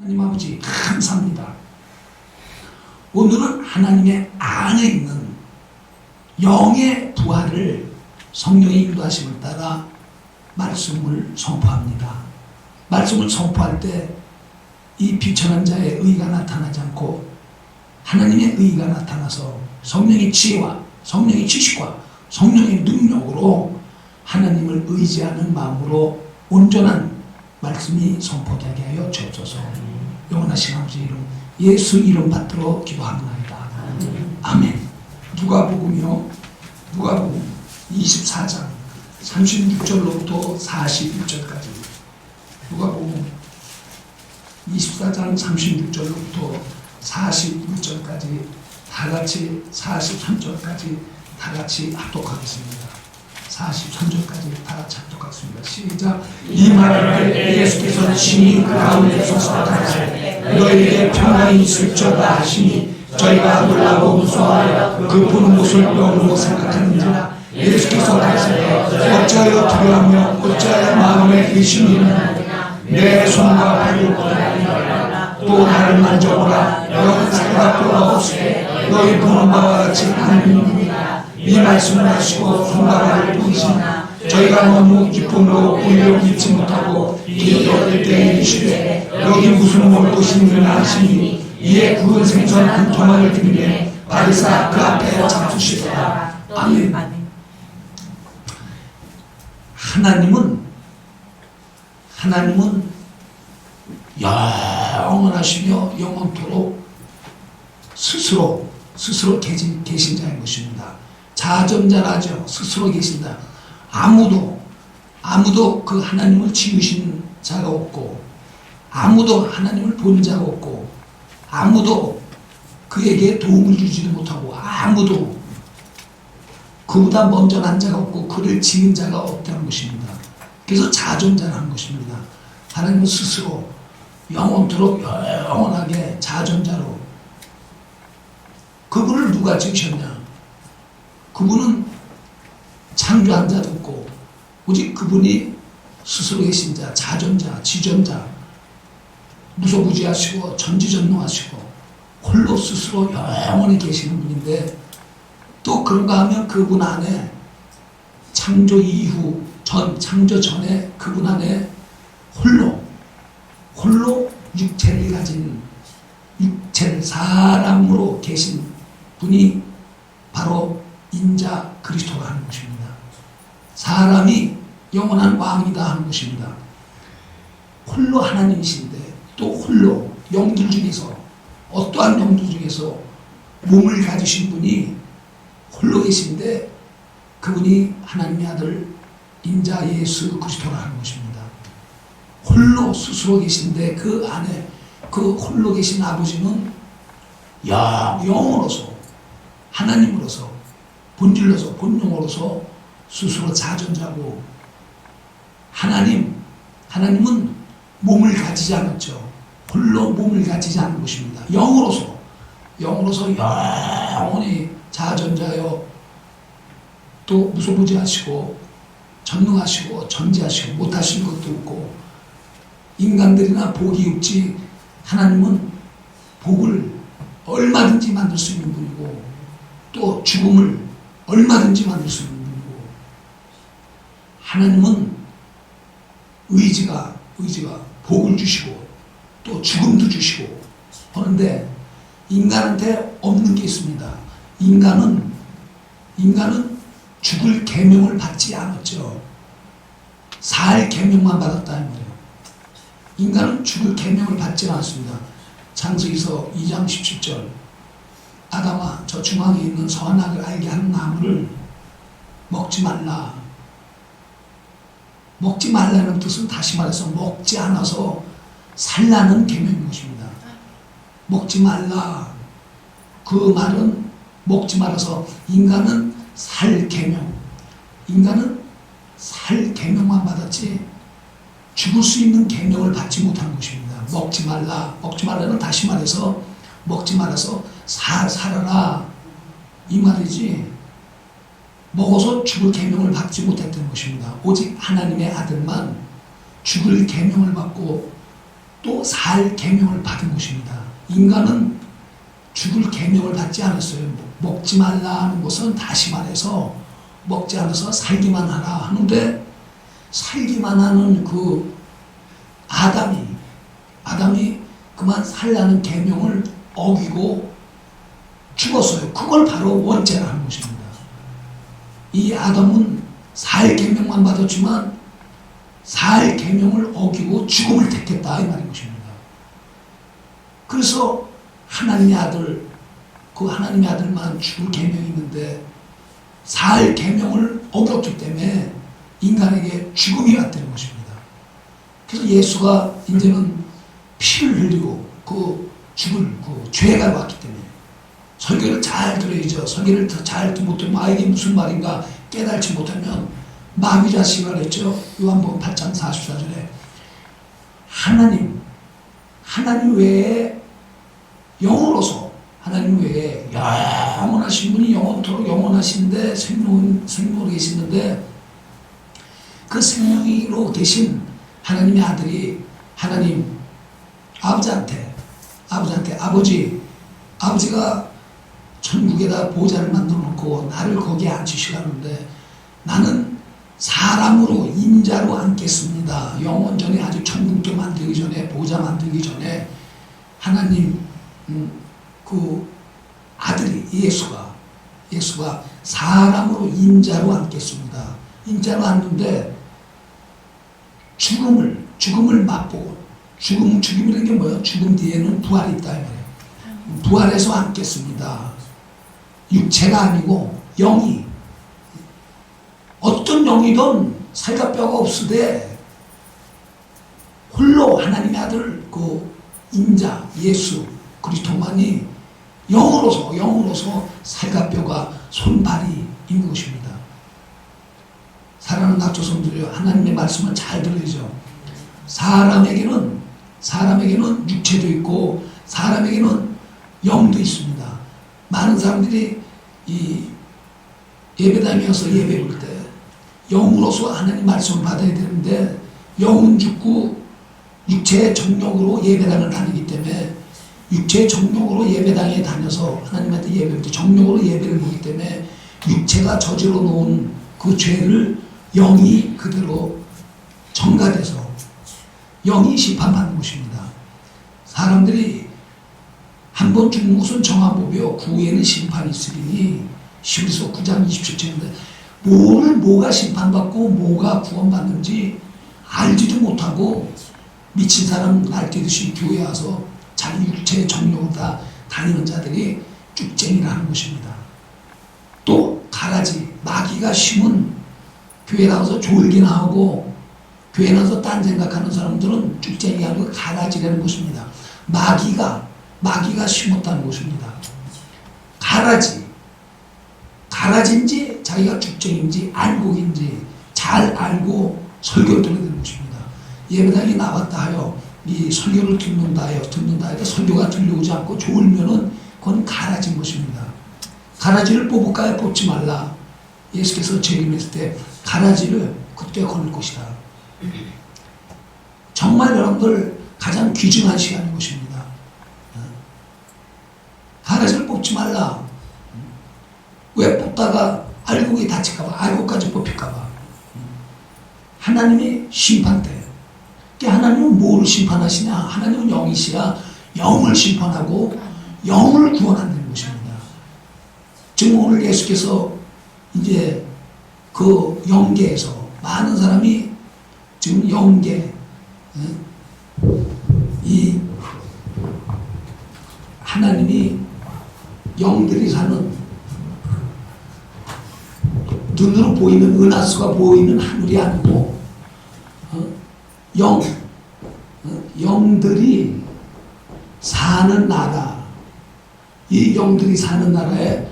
하나님 아버지 감사합니다. 오늘은 하나님의 안에 있는 영의 부활을 성령의 인도하심을 따라 말씀을 선포합니다. 말씀을 선포할 때 이 비천한 자의 의가 나타나지 않고 하나님의 의가 나타나서 성령의 지혜와 성령의 지식과 성령의 능력으로 하나님을 의지하는 마음으로 온전한 말씀이 선포되게 하여 주옵소서. 영원하신 아버지 이름 예수 이름 받들어 기도합니다. 아멘. 누가복음이요. 누가복음 24장 36절로부터 41절까지. 누가복음 24장 36절로부터 41절까지 다같이 43절까지 다같이 합독하겠습니다. 43절까지 다같이 합독하겠습니다. 시작. 이 말을 할 때 예수께서 친히 그 가운데서 서가시되 너희에게 평안이 있을지어다 하시니 저희가 놀라고 무서워하여 그 보는 것을 영으로 생각하는지라. 예수께서 가시되 어찌하여 두려워하며 어찌하여 마음에 의심이 일어나느냐. 내 손과 발을 뻗으라. 또 나를 만져보라. 영은 생각보다 없으되 너희 보는 바와 같이 아니니라. 이 말씀을 하시고 손과 발을 보이시나 저희가 너무 기쁨으로 오히려 믿지 못하고 기도될 때에 이르시되 여기 무슨 뭘 보시느냐 하시니 이에 구운 생선 한 토막을 드리매 바리사 그 앞에 잡수시더라. 아멘. 하나님은 영원하시며 영원토록 스스로 계신 자인 것입니다. 자전자라죠. 스스로 계신다. 아무도 그 하나님을 지으신 자가 없고 아무도 하나님을 본 자가 없고 아무도 그에게 도움을 주지도 못하고 아무도 그보다 먼저 난 자가 없고 그를 지은 자가 없다는 것입니다. 그래서 자전자라는 것입니다. 하나님은 스스로 영원토록 영원하게 자전자로. 그분을 누가 지으셨냐? 그분은 창조한 자도 없고 오직 그분이 스스로 계신 자, 자전자, 지전자, 무소부지하시고 전지전능하시고 홀로 스스로 영원히 계시는 분인데 또 그런가 하면 그분 안에 창조 이후 창조 전에 그분 안에 홀로 육체를 가진 사람으로 계신 분이 바로 인자 그리스도가 하는 것입니다. 사람이 영원한 왕이다 하는 것입니다. 홀로 하나님이신데 또 홀로 영들 중에서 어떠한 영들 중에서 몸을 가지신 분이 홀로 계신데 그분이 하나님의 아들 인자 예수 그리스도라 하는 것입니다. 홀로 스스로 계신데 그 안에 그 홀로 계신 아버지는 영으로서 하나님으로서 본질로서 본능으로서 스스로 자전자고 하나님은 몸을 가지지 않았죠. 홀로 몸을 가지지 않은 것입니다. 영으로서 영원히 자전자여 또 무소부지하시고 전능하시고 전지하시고 못하신 것도 없고 인간들이나 복이 없지 하나님은 복을 얼마든지 만들 수 있는 분이고 또 죽음을 얼마든지 만들 수 있는 분이고 하나님은 의지가 복을 주시고 또 죽음도 주시고 하는데 인간한테 없는 게 있습니다. 인간은 죽을 계명을 받지 않았죠. 살 계명만 받았다 이 말이에요. 인간은 죽을 계명을 받지 않았습니다. 창세기서 2장 17절 아담아 저 중앙에 있는 선악을 알게 하는 나무를 먹지 말라. 먹지 말라는 뜻은 다시 말해서 먹지 않아서 살라는 계명인 것입니다. 먹지 말라. 그 말은 먹지 말아서 인간은 살 계명. 인간은 살 계명만 받았지 죽을 수 있는 계명을 받지 못한 것입니다. 먹지 말라. 먹지 말라는 다시 말해서 먹지 말아서 살아라 이 말이지 먹어서 죽을 계명을 받지 못했던 것입니다. 오직 하나님의 아들만 죽을 계명을 받고 또 살 계명을 받은 것입니다. 인간은 죽을 계명을 받지 않았어요. 먹지 말라 하는 것은 다시 말해서 먹지 않아서 살기만 하라 하는데, 살기만 하는 그 아담이 그만 살라는 계명을 어기고 죽었어요. 그걸 바로 원죄라는 것입니다. 이 아담은 살 계명만 받았지만 살 계명을 어기고 죽음을 택했다 이 말인 것입니다. 그래서 하나님의 아들, 그 하나님의 아들만 죽을 계명이 있는데 살 계명을 어겼기 때문에 인간에게 죽음이 왔다는 것입니다. 그래서 예수가 이제는 피를 흘리고 그 죽을 그 죄가 왔기 때문에 설교를 잘 들어야죠. 설교를 잘 못 들으면 이게 무슨 말인가 깨달지 못하면 마귀자식을 했죠. 요한복음 8장 44절에 하나님 외에 영으로서 하나님 외에 영원하신 분이 영원토록 영원하신데 생명으로 계시는데 그 생명으로 계신 하나님의 아들이 하나님 아버지한테 아버지가 천국에다 보좌를 만들어 놓고 나를 거기에 앉히시라는데 나는 사람으로 인자로 앉겠습니다. 영원 전에 아직 천국도 만들기 전에 보좌 만들기 전에 하나님 그 아들이 예수가 사람으로 인자로 앉겠습니다. 인자로 앉는데 죽음을 맛보고 죽음이라는 게 뭐예요? 죽음 뒤에는 부활이 있다 이 말이에요. 부활해서 앉겠습니다. 육체가 아니고 영이 어떤 영이든 살과 뼈가 없으되 홀로 하나님의 아들 그 인자 예수 그리스도만이 영으로서 살과 뼈가 손발이 있는 것입니다. 사랑하는 낙조성들이여 하나님의 말씀을 잘 들으죠. 사람에게는 육체도 있고 사람에게는 영도 있습니다. 많은 사람들이 이 예배당에 와서 예배 볼 때 영으로서 하나님 말씀을 받아야 되는데 영은 죽고 육체의 정욕으로 예배당을 다니기 때문에 육체의 정욕으로 예배당에 다녀서 하나님한테 예배할 때 정욕으로 예배를 보기 때문에 육체가 저질러 놓은 그 죄를 영이 그대로 전가돼서 영이 심판받는 것입니다. 사람들이 한 번 죽는 것은 정하보며 그 후에는 심판이 있으리니 히브리서 9장 27절인데 뭐가 심판받고 뭐가 구원받는지 알지도 못하고 미친 사람 날뛰듯이 교회에 와서 자기 육체의 정욕을 다 다니는 자들이 쭉쟁이라는 것입니다. 또 가라지 마귀가 심은 교회 나와서 졸기나 하고 교회 나와서 딴 생각하는 사람들은 쭉쟁이 아니고 가라지라는 것입니다. 마귀가 심었다는 것입니다. 가라지인지 자기가 쭉쟁인지 알곡인지 잘 알고 설교를 들어야 되는 것입니다. 예배당에 나왔다 하여 이 설교를 듣는다 하여 설교가 들려오지 않고 졸면은 그건 가라지인 것입니다. 가라지를 뽑을까요? 뽑지 말라. 예수께서 재림했을 때 가라지를 그때 거둘 것이다. 정말 여러분들 가장 귀중한 시간인 것입니다. 가라지를 뽑지 말라. 왜 뽑다가 알곡이 다칠까봐, 알곡까지 뽑힐까봐. 하나님이 심판대. 하나님은 뭘 심판하시냐? 하나님은 영이시라 영을 심판하고 영을 구원한다는 것입니다. 지금 오늘 예수께서 이제 그 영계에서 많은 사람이 지금 영계, 이 하나님이 영들이 사는 눈으로 보이는 은하수가 보이는 하늘이 아니고 영들이 사는 나라, 이 영들이 사는 나라에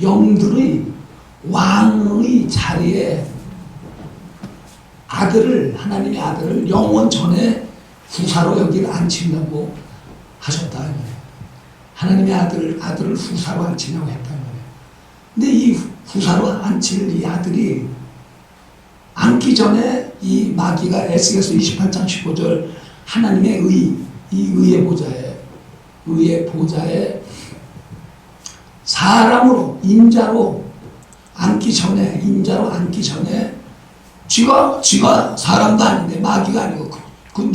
영들의 왕의 자리에 하나님의 아들을 영원 전에 후사로 여기를 앉힌다고 하셨다. 하나님의 아들을 후사로 앉히냐고 했다. 근데 이 후사로 앉힐 이 아들이 앉기 전에 이 마귀가 에스겔서 28장 15절 하나님의 이 의의 보좌에 사람으로 인자로 앉기 전에 쥐가 사람도 아닌데 마귀가 아니고 그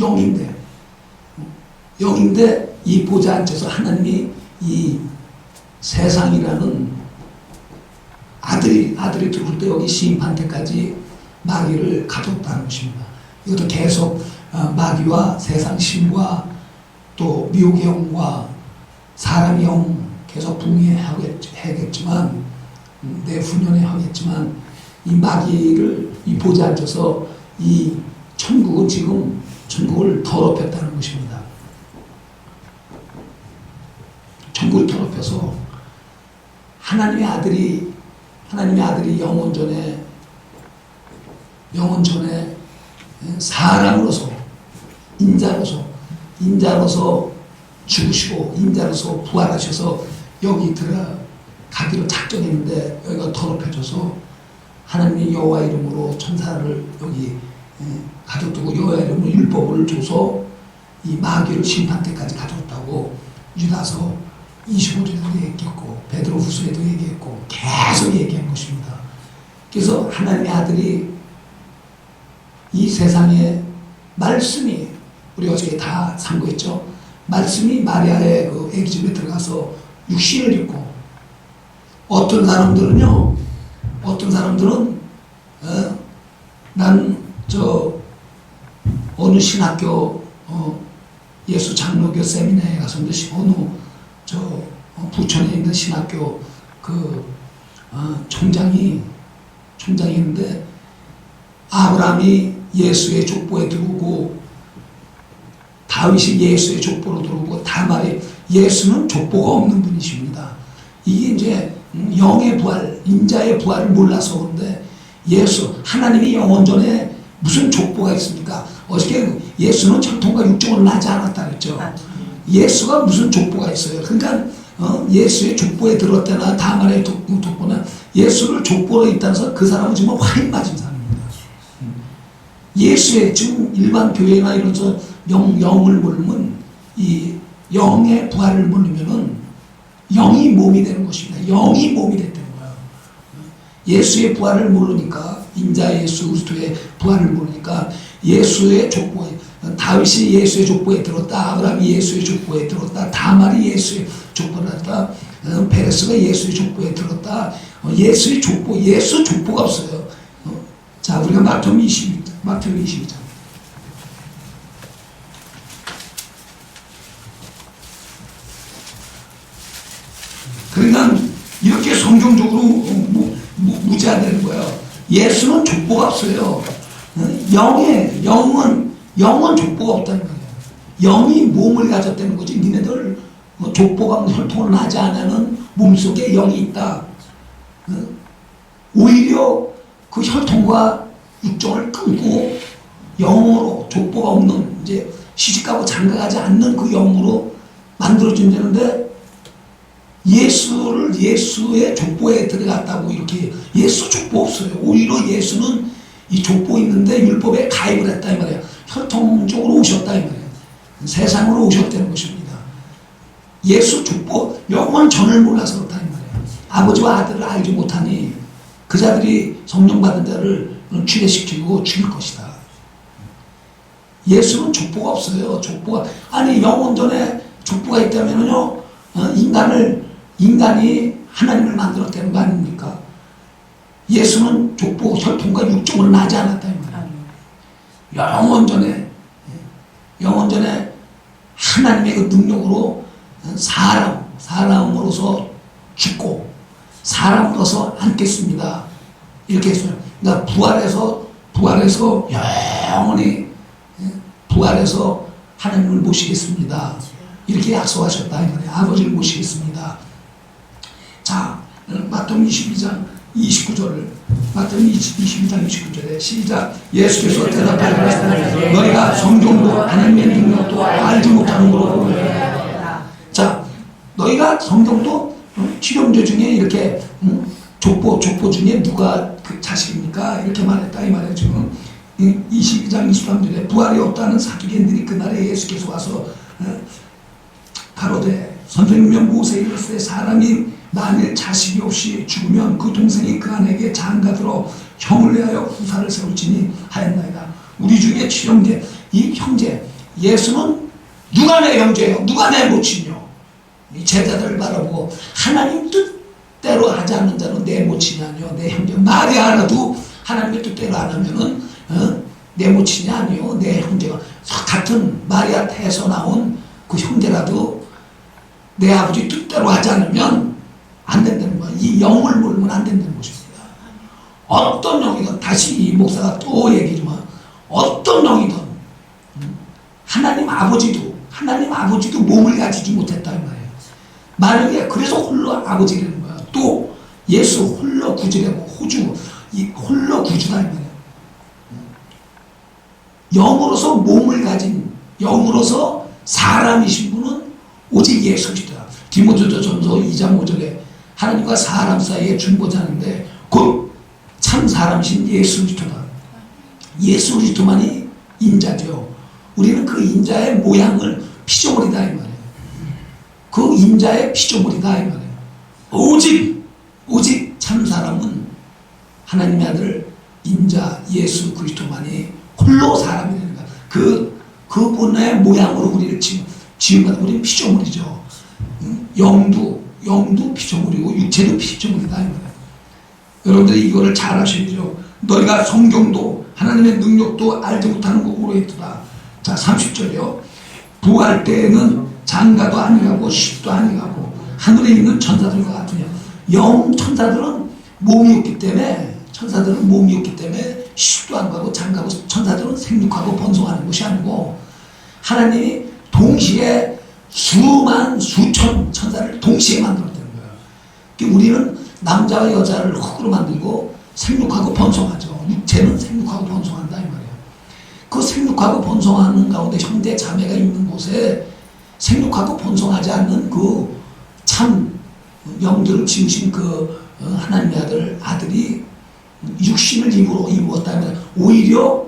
영인데 이 보좌 앉아서 하나님이 이 세상이라는 아들이 들어올 때 여기 심판 때까지 마귀를 가뒀다는 것입니다. 이것도 계속 마귀와 세상 신과 또 미혹의 영과 사람의 영 계속 분해하겠지만 내후년에 이 마귀를 이 보좌에 앉아서 이 천국은 지금 천국을 더럽혔다는 것입니다. 천국을 더럽혀서 하나님의 아들이 영원 전에 사람으로서 인자로서 죽으시고 인자로서 부활하셔서 여기 들어가기로 작정했는데 여기가 더럽혀져서 하나님의 여호와 이름으로 천사를 여기 가둬두고 여호와 이름으로 율법을 줘서 이 마귀를 심판 때까지 가뒀다고 유다서 25절에도 얘기했고 베드로후서에도 얘기했고 계속 얘기한 것입니다. 그래서 하나님의 아들이 이 세상에 말씀이 우리 어저께 다 상고했죠. 말씀이 마리아의 그 애기집에 들어가서 육신을 입고 어떤 사람들은 난 어느 신학교 예수 장로교 세미나에 가서 어느 부천에 있는 신학교 총장이 있는데 아브라함이 예수의 족보에 들어오고 다윗이 예수의 족보로 들어오고 다말이 예수는 족보가 없는 분이십니다. 이게 이제 영의 부활, 인자의 부활을 몰라서 그런데 하나님이 영원 전에 무슨 족보가 있습니까? 어저께 예수는 혈통과 육정을 나지 않았다 그랬죠. 예수가 무슨 족보가 있어요. 그러니까 예수의 족보에 들었다나 다말의 족보나 예수를 족보로 있다면서 그 사람은 정말 화인 맞은 사람입니다. 예수의 지금 일반 교회나 이런 영을 모르면 이 영의 부활을 모르면은 영이 몸이 되는 것입니다. 영이 몸이 됐다는 거예요. 예수의 부활을 모르니까 인자 예수 그리스도의 부활을 모르니까 예수의 족보에 다윗이 예수의 족보에 들었다. 아브라함이 예수의 족보에 들었다. 다말이 예수의 족보에 들었다. 베레스가 예수의 족보에 들었다. 예수 족보가 없어요. 자, 우리가 마태복음 22장. 그러니까 이렇게 성경적으로 무죄되는 거예요. 예수는 족보가 없어요. 영은 족보가 없다는 거예요. 영이 몸을 가졌다는 거지. 니네들 족보가 혈통을 나지 않는 몸속에 영이 있다. 오히려 그 혈통과 육정을 끊고 영으로 족보가 없는 이제 시집가고 장가가지 않는 그 영으로 만들어진다는데 예수의 족보에 들어갔다고 이렇게 예수 족보 없어요. 오히려 예수는 이 족보 있는데 율법에 가입을 했다 이 말이에요. 혈통적으로 오셨다 이 말이에요. 세상으로 오셨다는 것입니다. 예수 족보 영원 전을 몰라서 그렇다 이 말이에요. 아버지와 아들을 알지 못하니 그 자들이 성령 받은 자를 출애시키고 죽일 것이다. 예수는 족보가 없어요. 영원 전에 족보가 있다면요 인간이 하나님을 만들었다는 거 아닙니까? 예수는 족보, 혈통과 육종으로 나지 않았다 이 말이에요. 영원 전에 하나님의 그 능력으로 사람으로서 죽고 사람으로서 앉겠습니다. 이렇게 했어요. 그러니까 부활해서 영원히 부활해서 하나님을 모시겠습니다. 이렇게 약속하셨다 이 말이에요. 아버지를 모시겠습니다. 자, 마태복음 22장 29절을 마태복음 22장 29절에 시작. 예수께서 대답하시되 너희가 성경도 하나님의 능력도 알지 못하는으로. 자, 너희가 성경도 실험조 중에 이렇게 족보 중에 누가 그 자식입니까? 이렇게 말했다 이 말이에요. 지금 22장 23절에 부활이 없다는 사두개인들이 그날에 예수께서 와서 가로되 선생님은 모세에 이르시되 사람이 만일 자식이 없이 죽으면 그 동생이 그 아내에게 장가들어 형을 내하여 후사를 세울지니 하였나이다. 우리 중에 칠형제, 이 형제 예수는 누가 내 형제요? 누가 내 모친이요? 이 제자들을 바라보고 하나님 뜻대로 하지 않는 자는 내 모친이 아니요 내 형제. 말이 하나도 하나님의 뜻대로 안 하면은 내 모친이 아니요 내 형제가. 같은 마리아 태에서 나온 그 형제라도 내 아버지 뜻대로 하지 않으면 안 된다는 거야. 이 영을 모르면 안 된다는 것입니다. 어떤 영이든, 다시 이 목사가 또 얘기지만 어떤 영이든 하나님 아버지도 몸을 가지지 못했다 이 말이에요. 만약에 그래서 홀로 아버지라는 거야. 또 예수 홀로 구주라고, 호주 이 홀로 구주다 이 말이에요. 영으로서 몸을 가진, 영으로서 사람이신 분은 오직 예수 그리스도다. 디모데전서 2장 5절에 하나님과 사람 사이에 중보자인데 곧 참 사람이신 예수 그리스도다. 예수 그리스도만이 인자죠. 우리는 그 인자의 모양을 피조물이다 이 말이에요. 그 인자의 피조물이다 이 말이에요. 오직 참 사람은 하나님의 아들 인자 예수 그리스도만이 홀로 사람이 되는 거야. 그분의 모양으로 우리를 지은 것, 우리는 피조물이죠. 영도 피조물이고 육체도 피조물이다 이 말이에요. 여러분들이 이거를 잘 아셔야죠. 너희가 성경도 하나님의 능력도 알지 못하는 거로 했더라. 자 30절이요. 부활 때에는 장가도 아니하고 십도 아니하고 하늘에 있는 천사들과 같으냐. 영 천사들은 몸이 없기 때문에 십도 안 가고 장가고 천사들은 생육하고 번성하는 것이 아니고 하나님이 동시에 수천 천사를 동시에 만들었다는 거예요. 우리는 남자와 여자를 흙으로 만들고 생육하고 번성하죠. 육체는 생육하고 번성한다 이 말이에요. 그 생육하고 번성하는 가운데 형제 자매가 있는 곳에 생육하고 번성하지 않는 그 참 영들을 지으신 그 하나님의 아들이 육신을 입으로 입었다면 오히려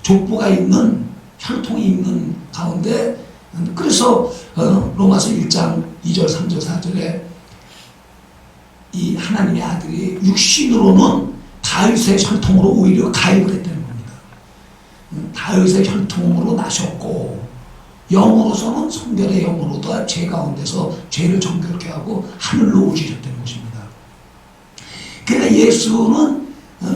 족보가 있는 혈통이 있는 가운데, 그래서 로마서 1장 2절 3절 4절에 이 하나님의 아들이 육신으로는 다윗의 혈통으로 오히려 가입을 했다는 겁니다. 다윗의 혈통으로 나셨고 영으로서는 성결의 영으로도 죄 가운데서 죄를 정결케 하고 하늘로 오시셨다는 것입니다. 그러니까 예수는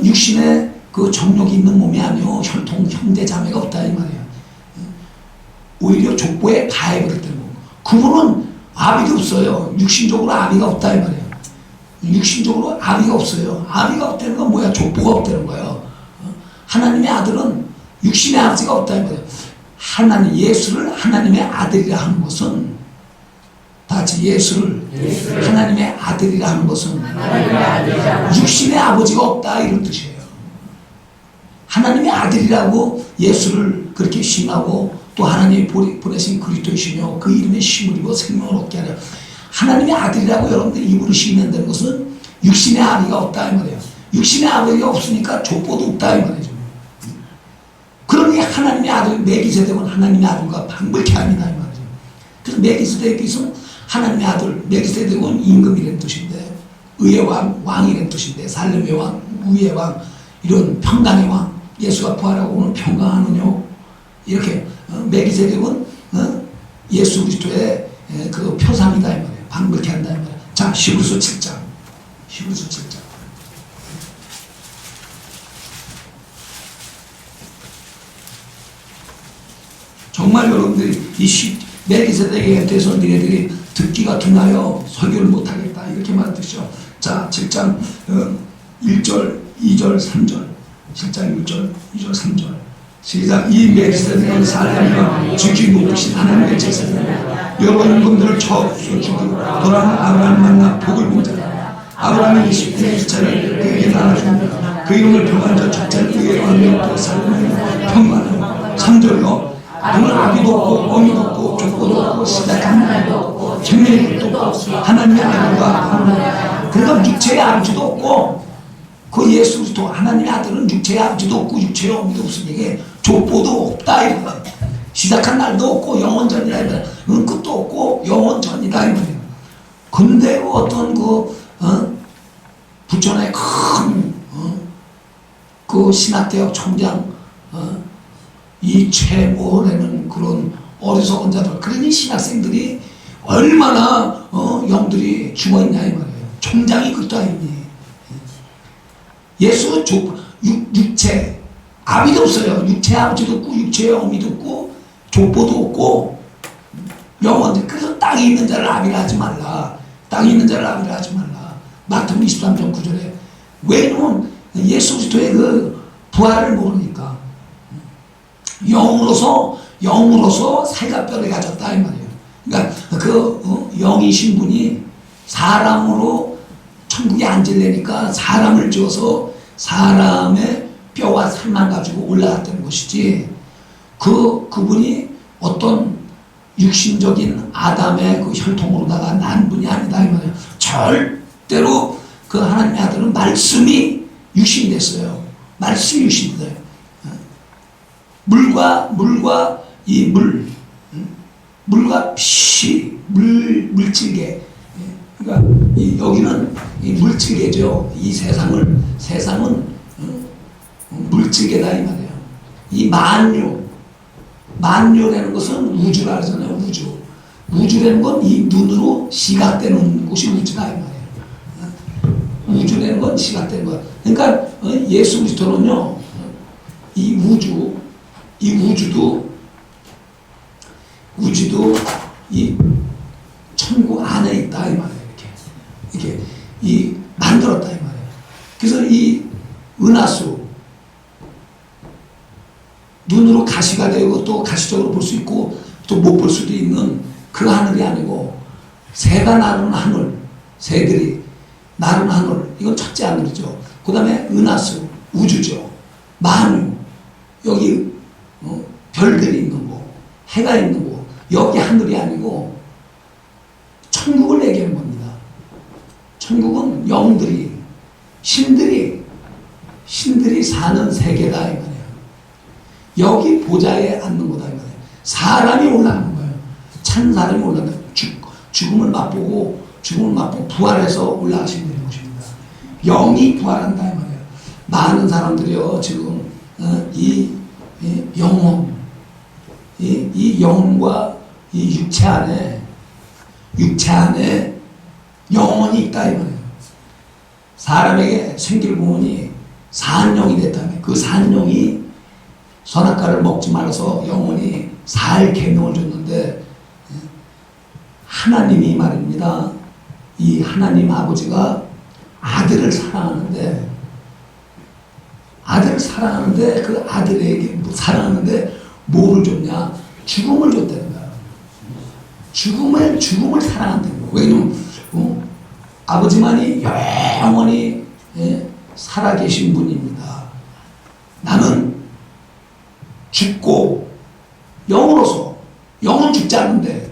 육신의 그 정욕이 있는 몸이 아니요 혈통 형제 자매가 없다 이 말이에요. 오히려 족보에 가입을 했다는 거고, 그분은 아비가 없어요. 육신적으로 아비가 없다 이 말이에요. 육신적으로 아비가 없어요. 아비가 없다는 건 뭐야? 족보가 없다는 거예요. 하나님의 아들은 육신의 아버지가 없다 이 말이에요. 예수를 하나님의 아들이라 하는 것은, 다 같이 예수를 하나님의 아들이라 하는 것은 육신의 아버지가 없다 이런 뜻이에요. 하나님의 아들이라고 예수를 그렇게 시인하고 또 하나님이 보내신 그리스도이시며 그 이름에 힘을 입어 생명을 얻게 하려 하나님의 아들이라고 여러분들이 입으로 시인한다는 것은 육신의 아비가 없다 이 말이에요. 육신의 아버지가 없으니까 족보도 없다 이 말이죠. 그러니 하나님의 아들 멜기세덱은 하나님의 아들과 방불케 합니다 이 말이죠. 그래서 멜기세덱은 하나님의 아들, 멜기세덱은 임금이라는 뜻인데 의의 왕이라는 뜻인데 살렘의 왕, 우의 왕, 이런 평강의 왕, 예수가 부활하고 오늘 평강하느뇨 이렇게 멜기세덱은 예수 그리스도의 그 표상이다 이 말이에요. 방불케 한다 이 말이에요. 자, 히브리서 7장. 정말 여러분들이 이 멜기세덱에 대해서 너희들이 듣기가 둔하여 설교를 못하겠다 이렇게 말한 뜻이죠. 자, 7장 1절, 2절, 3절. 7장 1절, 2절, 3절. 시작. 이 멜기세덱은 살렘과 지극히 높으신 하나님의 제사장이라. 여러 임금들을 처없어 주고 돌아온 아브라함 만나 복을 본 자라. 아브라함이 20대 1차를 그에게 나눠줍니다. 그 이름을 평안한 자 첫째는 그의 왕명도 살렘에 평안하고 3절로 너는 아비도 없고 어미도 없고 족보도 없고 시작한 날도 없고 생명의 것도 없고 하나님의 아들과 그러니까 육체의 아버지도 없고 그 예수 그리스도 하나님의 아들은 육체의 아버지도 없고 육체의 어미도 없으니 족보도 없다 이 말이야. 시작한 날도 없고 영원전이다 이 말이야. 끝도 없고 영원전이다 이 말이야. 근데 어떤 부천의 큰 그 신학대학 총장 이 최모라는 그런 어리석은 자들, 그러니 신학생들이 얼마나 영들이 죽어있냐 이 말이에요. 총장이 그것도 아니니. 예수 육체 아비도 없어요. 육체 아버지도 없고 육체의 어미도 없고 족보도 없고 영원. 그래서 땅에 있는 자를 아비라 하지 말라. 땅에 있는 자를 아비라 하지 말라. 마태복음 23장 9절에. 왜냐면 예수 그리스도의 그 부활을 모르니까. 영으로서 살갑뼈를 가졌다 이 말이에요. 그러니까 영이신 분이 사람으로 천국에 앉으려니까 사람을 지어서 사람의 뼈와 살만 가지고 올라갔다는 것이지, 그분이 어떤 육신적인 아담의 그 혈통으로다가 난 분이 아니다 이 말이에요. 절대로 그 하나님의 아들은 말씀이 육신이 됐어요. 말씀이 육신이 돼요. 물과 이 물과 빛이 물질계. 그러니까 여기는 이 물질계죠. 이 세상은 물질계다 이 말이에요. 이 만유라는 것은 우주라 하잖아요. 우주라는 건 이 눈으로 시각되는 곳이 우주다 이 말이에요. 우주라는 건 시각되는 것. 그러니까 예수 그리스도는요, 이 우주도 이 천국 안에 있다 이 말이에요. 이렇게 이 만들었다 이 말이에요. 그래서 이 은하수, 눈으로 가시가 되고 또 가시적으로 볼 수 있고 또 못 볼 수도 있는 그 하늘이 아니고, 새가 나르는 하늘, 새들이 나르는 하늘, 이건 첫째 하늘이죠. 그 다음에 은하수, 우주죠. 만유, 여기 별들이 있는 곳, 해가 있는 곳, 여기 하늘이 아니고 천국을 얘기하는 겁니다. 천국은 영들이, 신들이 사는 세계다 이 말이에요. 여기 보좌에 앉는 거다 이 말이에요. 사람이 올라가는 거예요. 찬 사람이 올라가는 거예요. 죽음을 맛보고 부활해서 올라가시면 되는 것입니다. 영이 부활한다 이 말이에요. 많은 사람들이요 지금 이 영혼, 이 영혼과 이 육체 안에 영혼이 있다 이 말이에요. 사람에게 생기를 보니 산영이 됐다며, 그 산영이 선악과를 먹지 말아서 영혼이 살 계명을 줬는데, 하나님이 말입니다. 이 하나님 아버지가 아들을 사랑하는데 그 아들에게 사랑하는데 뭐를 줬냐? 죽음을 줬다는 거야. 죽음을 사랑한다는 거야. 왜냐면 아버지만이 영원히 살아계신 분입니다. 나는 죽고 영으로서, 영은 죽지 않는데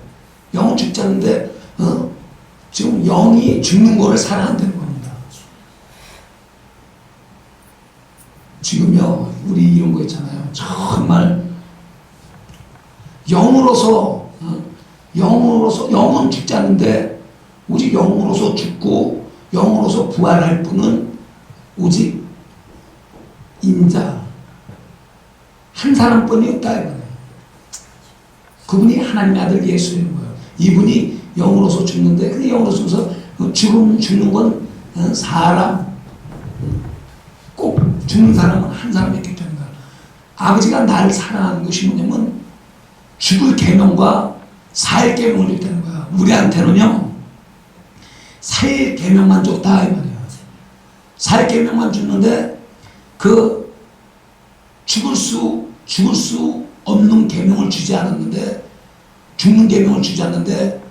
지금 영이 죽는 거를 사랑한다는 겁니다. 지금요 우리 이런 거 있잖아요. 정말 영으로서 영은 죽지 않는데 오직 영으로서 죽고 영으로서 부활할 분은 오직 인자 한 사람뿐이었다 이거예요. 그분이 하나님의 아들 예수인 거예요. 이분이 영으로서 죽는데, 근데 영으로서 죽는 건 사람, 꼭 죽는 사람은 한 사람밖에 없다는 거예요. 아버지가 나를 사랑하는 것이 뭐냐면 죽을 계명과 살 계명을 줬다는 거야. 우리한테는요 살 계명만 줬다 이 말이야. 살 계명만 줬는데 그 죽을 수 없는 계명을 주지 않았는데, 죽는 계명을 주지 않는데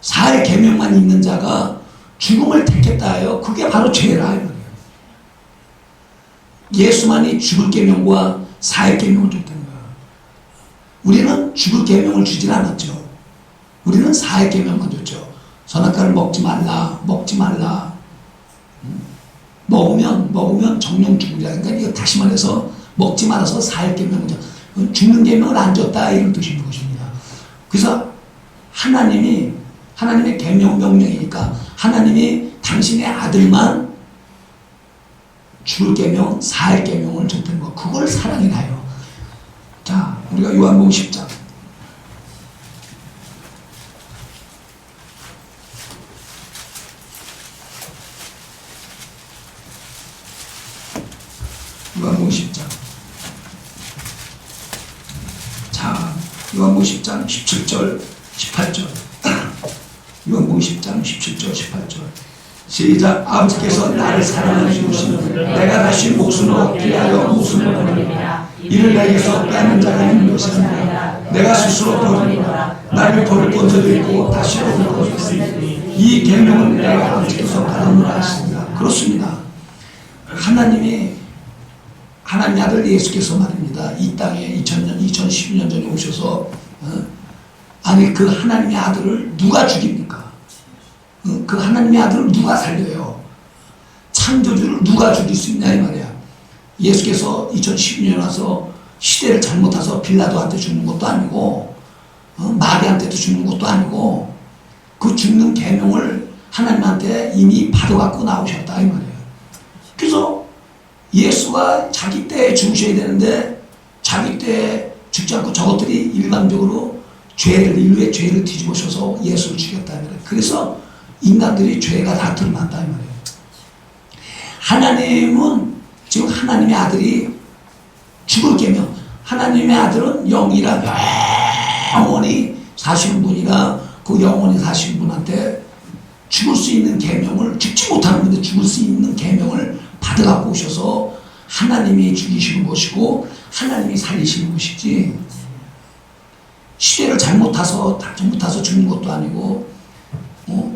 살 계명만 있는 자가 죽음을 택했다 해요. 그게 바로 죄라 이 말이에요. 예수만이 죽을 계명과 살 계명을 줬다는 거야. 우리는 죽을 계명을 주진 않았죠. 우리는 살 계명만 줬죠. 선악과를 먹지 말라. 먹으면 정령 죽으리라. 그러니까 이거 다시 말해서 먹지 말아서 살 계명이죠. 죽는 계명을 안 줬다 이런 뜻이 있는 것입니다. 그래서 하나님의 계명 명령이니까 하나님이 당신의 아들만 죽을 계명, 살 계명을 줬다는 거, 그걸 사랑이라요. 자, 우리가 요한복음 10장. 요한복음 10장. 자, 요한복음 10장 17절, 18절. 요한복음 10장 17절, 18절. 시작. 아버지께서 나를 사랑하시고 내가 다시 목숨을 얻기 위하여 목숨을 버립니다. 이를 내게서 빼앗는 자가 있는 것이 아니라 내가 스스로 버리노라. 나를 버릴 본자도 있고 다시 얻을 것도 있으니 이 계명은 내가 아버지께서 받았노라 하십니다. 그렇습니다. 하나님의 아들 예수께서 말입니다. 이 땅에 2012년 전에 오셔서 아니 그 하나님의 아들을 누가 죽입니까? 그 하나님의 아들을 누가 살려요? 창조주를 누가 죽일 수 있냐 이 말이야. 예수께서 2012년에 와서 시대를 잘못 타서 빌라도한테 죽는 것도 아니고 마귀한테도 죽는 것도 아니고 그 죽는 계명을 하나님한테 이미 받아갖고 나오셨다 이 말이에요. 그래서 예수가 자기 때에 죽으셔야 되는데 자기 때에 죽지 않고 저것들이 일방적으로 인류의 죄를 뒤집으셔서 예수를 죽였다 이 말이에요. 그래서 인간들이 죄가 다 드러난다 이 말이에요. 하나님은 지금 하나님의 아들이 죽을 계명, 하나님의 아들은 영이라 영원히 사시는 분이라 그 영원히 사시는 분한테 죽을 수 있는 계명을, 죽지 못하는 분인데 죽을 수 있는 계명을 받아갖고 오셔서 하나님이 죽이시는 것이고 하나님이 살리시는 것이지, 시대를 잘못 타서 죽는 것도 아니고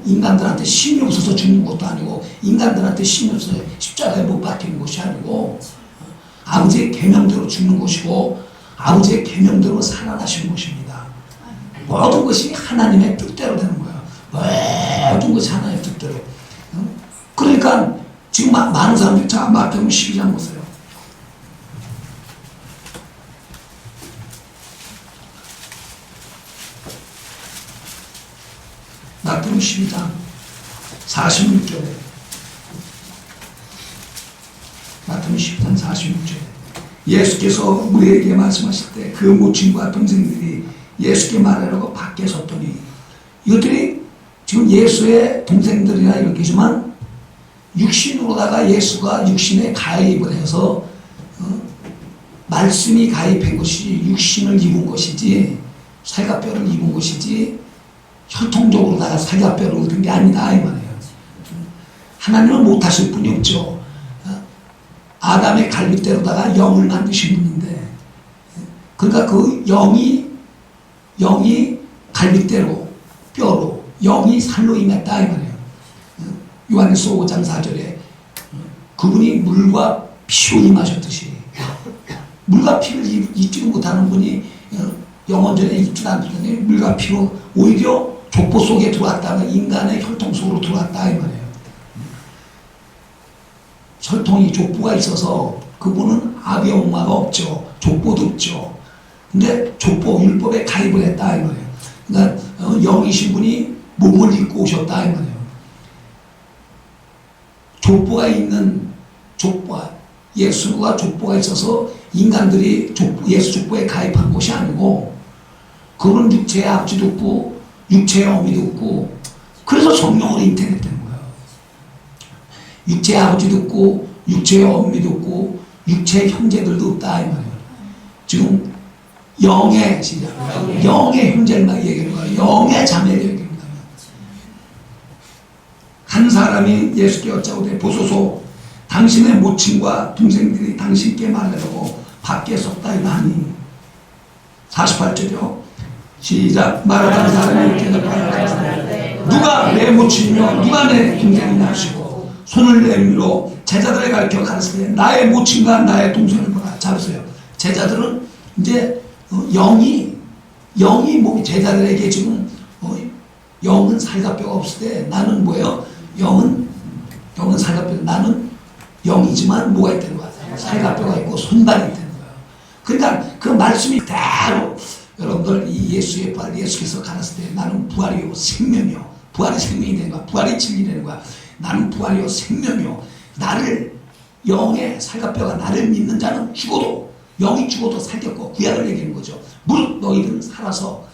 인간들한테 신이 없어서 죽는 것도 아니고 인간들한테 신이 없어서 십자가에 못 박히는 것이 아니고 아버지의 계명대로 죽는 것이고 아버지의 계명대로 살아나시는 것입니다. 모든 것이 하나님의 뜻대로 되는 거예요. 모든 것이 하나님의 뜻대로. 그러니까 지금 많은 사람들이, 자, 마태복음 12장 보세요. 마태복음 12장 46절에, 마태복음 12장 46절에 예수께서 우리에게 말씀하실 때 그 모친과 동생들이 예수께 말하려고 밖에 섰더니, 이것들이 지금 예수의 동생들이나 이렇게지만 육신으로다가 예수가 육신에 가입을 해서 말씀이 가입한 것이 육신을 입은 것이지 살갑뼈를 입은 것이지 혈통적으로다가 살갑뼈를 얻은 게 아니다 이 말이에요. 하나님은 못하실 분이 없죠. 아담의 갈빗대로다가 영을 만드신 분인데, 그러니까 그 영이 갈빗대로 뼈로 영이 살로 임했다 이 말이에요. 요한일서 5장 4절에 그분이 물과 피로 임하셨듯이 물과 피를 입지도 못하는 분이 영원전에 입지도 않더니 물과 피로 오히려 족보 속에 들어왔다가 인간의 혈통 속으로 들어왔다 이 말이에요. 혈통이 족보가 있어서 그분은 아비 엄마가 없죠. 족보도 없죠. 근데 족보 율법에 가입을 했다 이 말이에요. 그러니까 영이신 분이 몸을 입고 오셨다 이 말이에요. 족보가 있는 예수가 족보가 있어서 인간들이 예수 족보에 가입한 것이 아니고, 그분은 육체의 아버지도 없고 육체의 어미도 없고, 그래서 성령으로 잉태했다는 거예요. 육체의 아버지도 없고 육체의 어미도 없고 육체의 형제들도 없다 이 말이에요. 지금 영의 형제를 얘기하는 거예요. 영의 자매를 얘기합니다. 한 사람이 예수께 여짜오되 보소서 당신의 모친과 동생들이 당신께 말하려고 밖에 섰다 하니, 48절이요. 시작. 말하던 사람이 대답하여 누가 내 모친이며 누가 내 동생이냐 하시고 손을 내밀어 제자들에 가르쳐 가르치되 나의 모친과 나의 동생을 보라. 잡으세요. 제자들은 이제 영이 뭐 제자들에게 지금 영은 살갑뼈가 없을 때 나는 뭐예요? 영은 살갑뼈. 나는 영이지만 뭐가 있다는 거야? 살갑뼈가 있고 손발이 있다는 거야. 그러니까 그 말씀이 그대로 여러분들 이 예수의 부활, 예수께서 가랐을 때 나는 부활이요 생명이요, 부활이 생명이 되는 거야. 부활이 진리되는 거야. 나는 부활이요 생명이요, 나를 영의 살갑뼈가 나를 믿는 자는 죽어도, 영이 죽어도 살겠고, 구약을 얘기하는 거죠. 무릇 너희들은 살아서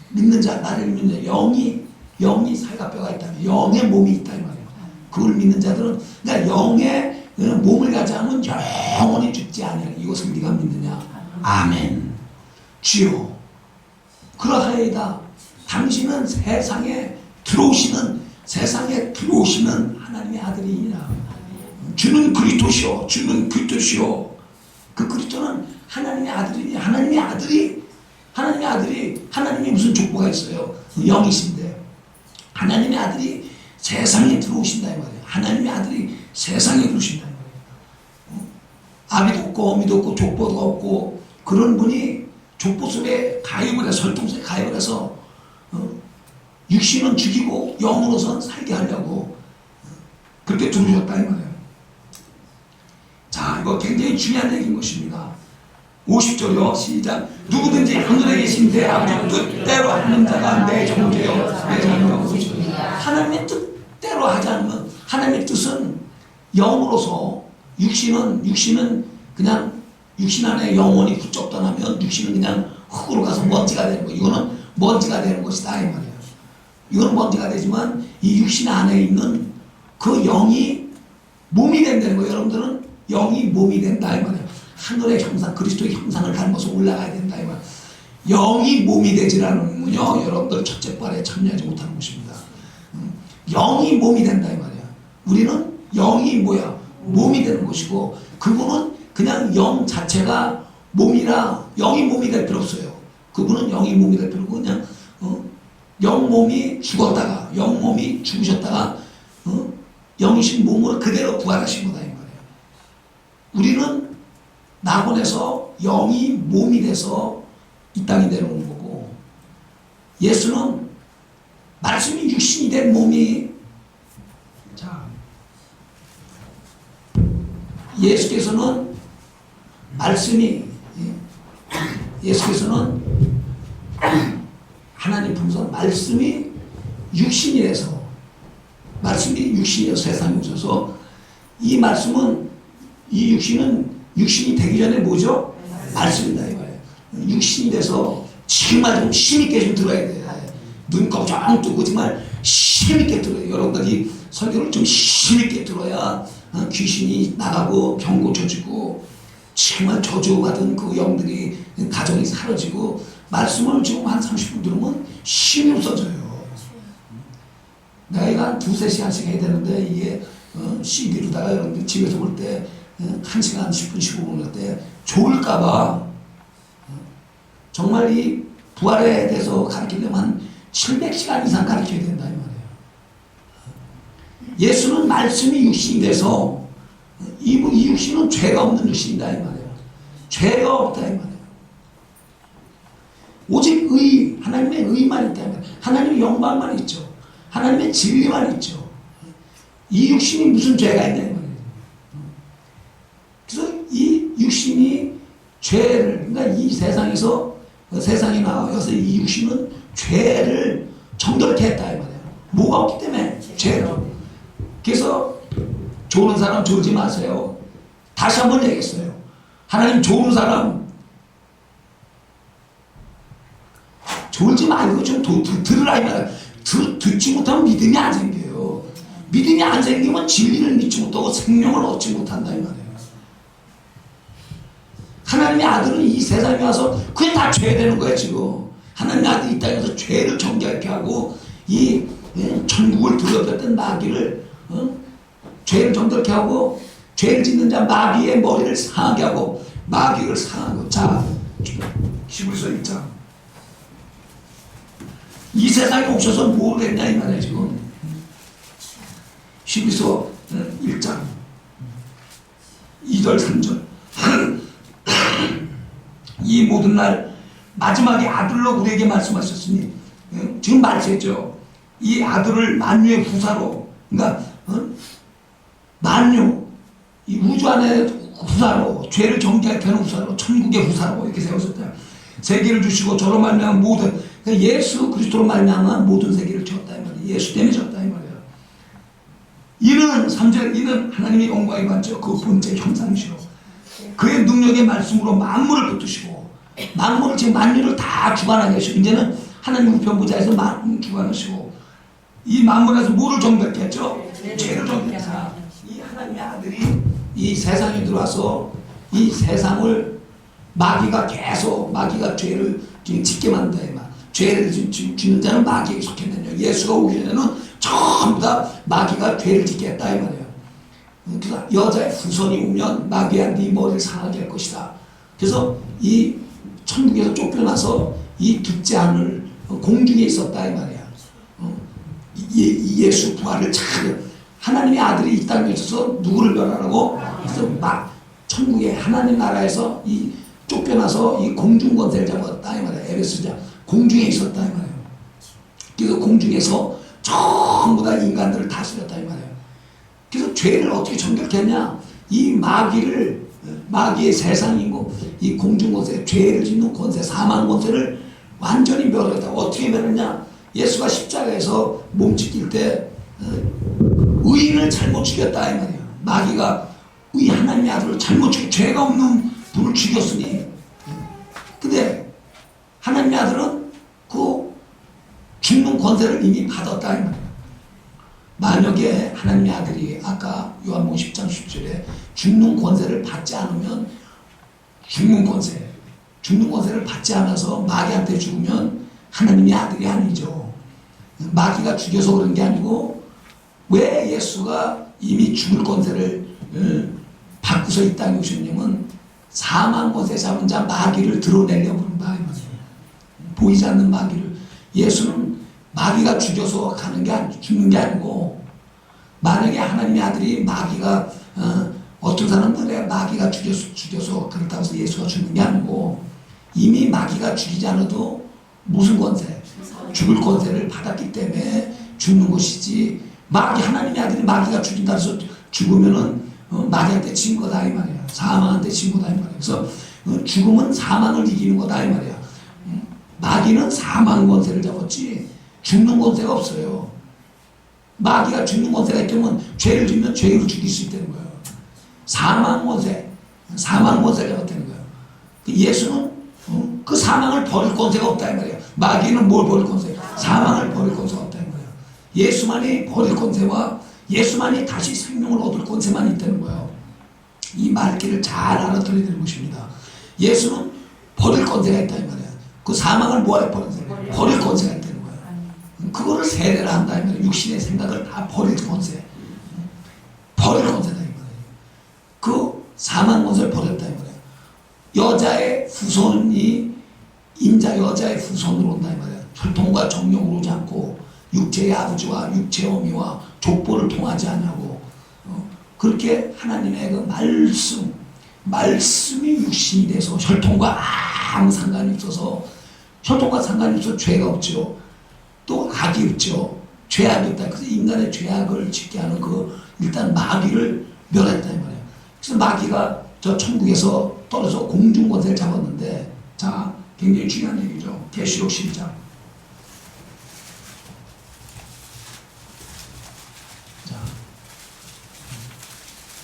믿는 자, 나를 믿는 자, 영이 살갑뼈가 있다면 영의 몸이 있다 이 말이에요. 그걸 믿는 자들은, 그러니까 영의 몸을 가져가면 영원히 죽지 않으라. 이것을 네가 믿느냐? 아멘. 주여 그러하이다. 당신은 세상에 들어오시는 하나님의 아들이니라. 주는 그리스도시오, 주는 그리스도시오. 그 그리스도는 하나님의 아들이니, 하나님이 무슨 족보가 있어요? 영이신데 하나님의 아들이 세상에 들어오신다 이 말이에요. 하나님의 아들이 세상에 들어오신다 이 말이에요. 아비도 없고 어미도 없고 족보도 없고 그런 분이 족보 속에 가입을 해서, 설통속에 가입을 해서 육신은 죽이고 영으로선 살게 하려고 그렇게 들어오셨다 이 말이에요. 자, 이거 굉장히 중요한 얘기인 것입니다. 50절이요. 시작. 누구든지 하늘에 계신 내 아버지 뜻대로 하는 자가 내 종되어 내 자녀로. 하나님의 뜻대로 하지 않으면, 하나님의 뜻은 영으로서, 육신은 그냥 육신 안에 영혼이 부쩍 떠나면 육신은 그냥 흙으로 가서 먼지가 되는 거예요. 이거는 먼지가 되는 것이다 이 말이에요. 이건 먼지가 되지만 이 육신 안에 있는 그 영이 몸이 된다는 거예요. 여러분들은 영이 몸이 된다 이 말이에요. 하늘의 형상, 그리스도의 형상을 닮아서 올라가야 된다 이 말이에요. 영이 몸이 되지라는군요. 여러분들 첫째 발에 참여하지 못하는 것입니다. 영이 몸이 된다 이 말이에요. 우리는 영이 뭐야? 몸이 되는 것이고, 그분은 그냥 영 자체가 몸이라 영이 몸이 될 필요 없어요. 그분은 영이 몸이 될 필요 없고 그냥 영 몸이 죽었다가, 영 몸이 죽으셨다가 영이신 몸으로 그대로 부활하신 거다 이 말이에요. 우리는 낙원에서 영이 몸이 돼서 이 땅에 내려오는 거고, 예수는 말씀이 육신이 된 몸이, 자, 예수께서는 하나님 품성 말씀이 육신이 돼서, 세상에 오셔서, 이 말씀은, 이 육신이 되기 전에 뭐죠? 말씀이다 이 말이에요. 육신이 돼서 정말 좀 힘있게 좀 들어야 돼요. 눈곱 좀 뜨고 정말 힘있게 들어요. 여러분들이 설교를 좀 힘있게 들어야 귀신이 나가고 병 고쳐지고 정말 저주받은 그 영들이, 가정이 사라지고, 말씀을 지금 한 30분 들으면 힘이 없어져요. 내가 한 2-3시간씩 해야 되는데 이게 CD로다가 여러분들 집에서 볼 때 1시간 10분 15분 할 때 좋을까봐 정말 이 부활에 대해서 가르치려면 한 700시간 이상 가르쳐야 된다 이 말이에요. 예수는 말씀이 육신이 돼서 이 육신은 죄가 없는 육신이다 이 말이에요. 죄가 없다 이 말이에요. 오직 하나님의 의만 있다 이 말이에요. 하나님의 영광만 있죠. 하나님의 진리만 있죠. 이 육신이 무슨 죄가 있냐 이 말이에요. 그래서 이 육신이 죄를, 그러니까 이 세상에 나와서 이 육신은 죄를 정결케 했다 이 말이에요. 뭐가 없기 때문에? 죄를. 그래서 좋은 사람 졸지 마세요. 다시 한번 얘기했어요. 하나님 좋은 사람 졸지 말고 좀 들으라 이 말이에요. 듣지 못하면 믿음이 안 생겨요. 믿음이 안 생기면 진리를 믿지 못하고 생명을 얻지 못한다 이 말이에요. 하나님의 아들은 이 세상에 와서 그게 다 죄되는 거예요 지금. 하나님의 아들이 이 땅에서 죄를 정결케 하고 이 천국을 두렵던 마귀를 죄를 정결케 하고, 죄를 짓는 자 마귀의 머리를 상하게 하고 마귀를 상하고. 자, 히브리서 1장. 이 세상에 오셔서 뭘 했냐 이 말이에요 지금. 히브리서 1장 2절 3절. 이 모든 날 마지막에 아들로 우리에게 말씀하셨으니, 지금 말씀했죠. 이 아들을 만유의 부사로, 그러니까 만유의 주안의 후사로, 죄를 정죄할 되는 후사로, 천국의 후사로 이렇게 세웠었다. 세계를 주시고 저로 말미암아 모든, 그러니까 예수 그리스도로 말미암아 모든 세계를 졌다 이 말이에요. 예수 때문에 졌다 이 말이에요. 이는 3절, 이는 하나님의 영광이 받죠. 그 본체 형상이시로 그의 능력의 말씀으로 만물을 붙드시고, 만물을 지금 만유를 다 주관하게 하시고, 이제는 하나님 우편부자에서 만물 주관하시고, 이 만물에서 뭐를 정결했죠? 죄를 정결해서 이 하나님의 아들이 이 세상에 들어와서 이 세상을 마귀가 계속, 마귀가 죄를 지금 짓게 만든다. 죄를 짓는 자는 마귀에게 속했느냐. 예수가 오기 전에는 전부 다 마귀가 죄를 짓게 했다 이 말이에요. 그래서 여자의 후손이 오면 마귀야 네 머리를 상하게 할 것이다. 그래서 이 천국에서 쫓겨나서 이 둘째 아들 공중에 있었다 이 말이야. 예수 부활을 잘, 하나님의 아들이 이 땅에 있어서 누구를 멸하라고? 그래서 막 천국의 하나님 나라에서 이 쫓겨나서 이 공중 권세를 잡았다 이 말이야. 에베소자 공중에 있었다 이 말이에요. 그래서 공중에서 전부 다 인간들을 다스렸다 이 말이에요. 그래서 죄를 어떻게 정결했냐? 이 마귀를, 마귀의 세상이고 이 공중 권세, 죄를 짓는 권세, 사망 권세를 완전히 멸했다. 어떻게 멸했냐? 예수가 십자가에서 몸짓길 때 의인을 잘못 죽였다 이 말이에요. 마귀가 이 하나님의 아들을 잘못 죽여, 죄가 없는 분을 죽였으니, 근데 하나님의 아들은 그 죽는 권세를 이미 받았다 이 말이에요. 만약에 하나님의 아들이 아까 요한복음 10장 10절에 죽는 권세를 받지 않으면, 죽는 권세를 받지 않아서 마귀한테 죽으면 하나님의 아들이 아니죠. 마귀가 죽여서 그런 게 아니고, 왜 예수가 이미 죽을 권세를 받고서 이 땅에 오셨냐면 사망 권세 잡은 자 마귀를 드러내려고 그런다 이 말이에요. 보이지 않는 마귀를. 예수는 마귀가 죽여서 가는 게 죽는 게 아니고, 만약에 하나님의 아들이 마귀가 어떤 사람들의 마귀가 죽여서 그렇다고 해서 예수가 죽는 게 아니고, 이미 마귀가 죽이지 않아도 무슨 권세? 죽을 권세를 받았기 때문에 죽는 것이지, 마귀, 하나님의 아들이 마귀가 죽인다 해서 죽으면은 마귀한테 진 거다 이 말이야. 사망한테 진 거다 이 말이야. 그래서 죽음은 사망을 이기는 거다 이 말이야. 마귀는 사망 권세를 잡았지 죽는 권세가 없어요. 마귀가 죽는 권세가 있다면 죄를 지면 죄로 죽일 수 있다는 거예요. 사망 권세를 잡았다는 거예요. 예수는 그 사망을 버릴 권세가 없다 이 말이에요. 마귀는 뭘 버릴 권세? 사망을 버릴 권세가 없다 이 말이에요. 예수만이 버릴 권세와 예수만이 다시 생명을 얻을 권세만 있다는 거예요. 이 말귀를 잘 알아들어야 되는 것입니다. 예수는 버릴 권세가 있다 이 말이에요. 그 사망을 뭐할 권세? 버릴 권세가 있다는 거예요. 그거를 세례를 한다 이 말이에요. 육신의 생각을 다 버릴 권세. 버릴 권세다 이 말이에요. 그 사망 권세를 버렸다 이 말이에요. 여자의 후손이 인자 여자의 후손으로 온다 이 말이에요. 혈통과 정령으로 오지 않고 육체의 아버지와 육체의 어미와 족보를 통하지 않냐고, 그렇게 하나님의 그 말씀이 육신이 돼서 혈통과 아무 상관이 없어서, 혈통과 상관이 없어서 죄가 없죠. 또 악이 없죠. 죄악이 없다. 그래서 인간의 죄악을 짓게 하는 일단 마귀를 멸했다 이 말이에요. 그래서 마귀가 저 천국에서 떨어져 공중 권세를 잡았는데, 자, 굉장히 중요한 얘기죠. 계시록 12장. 자,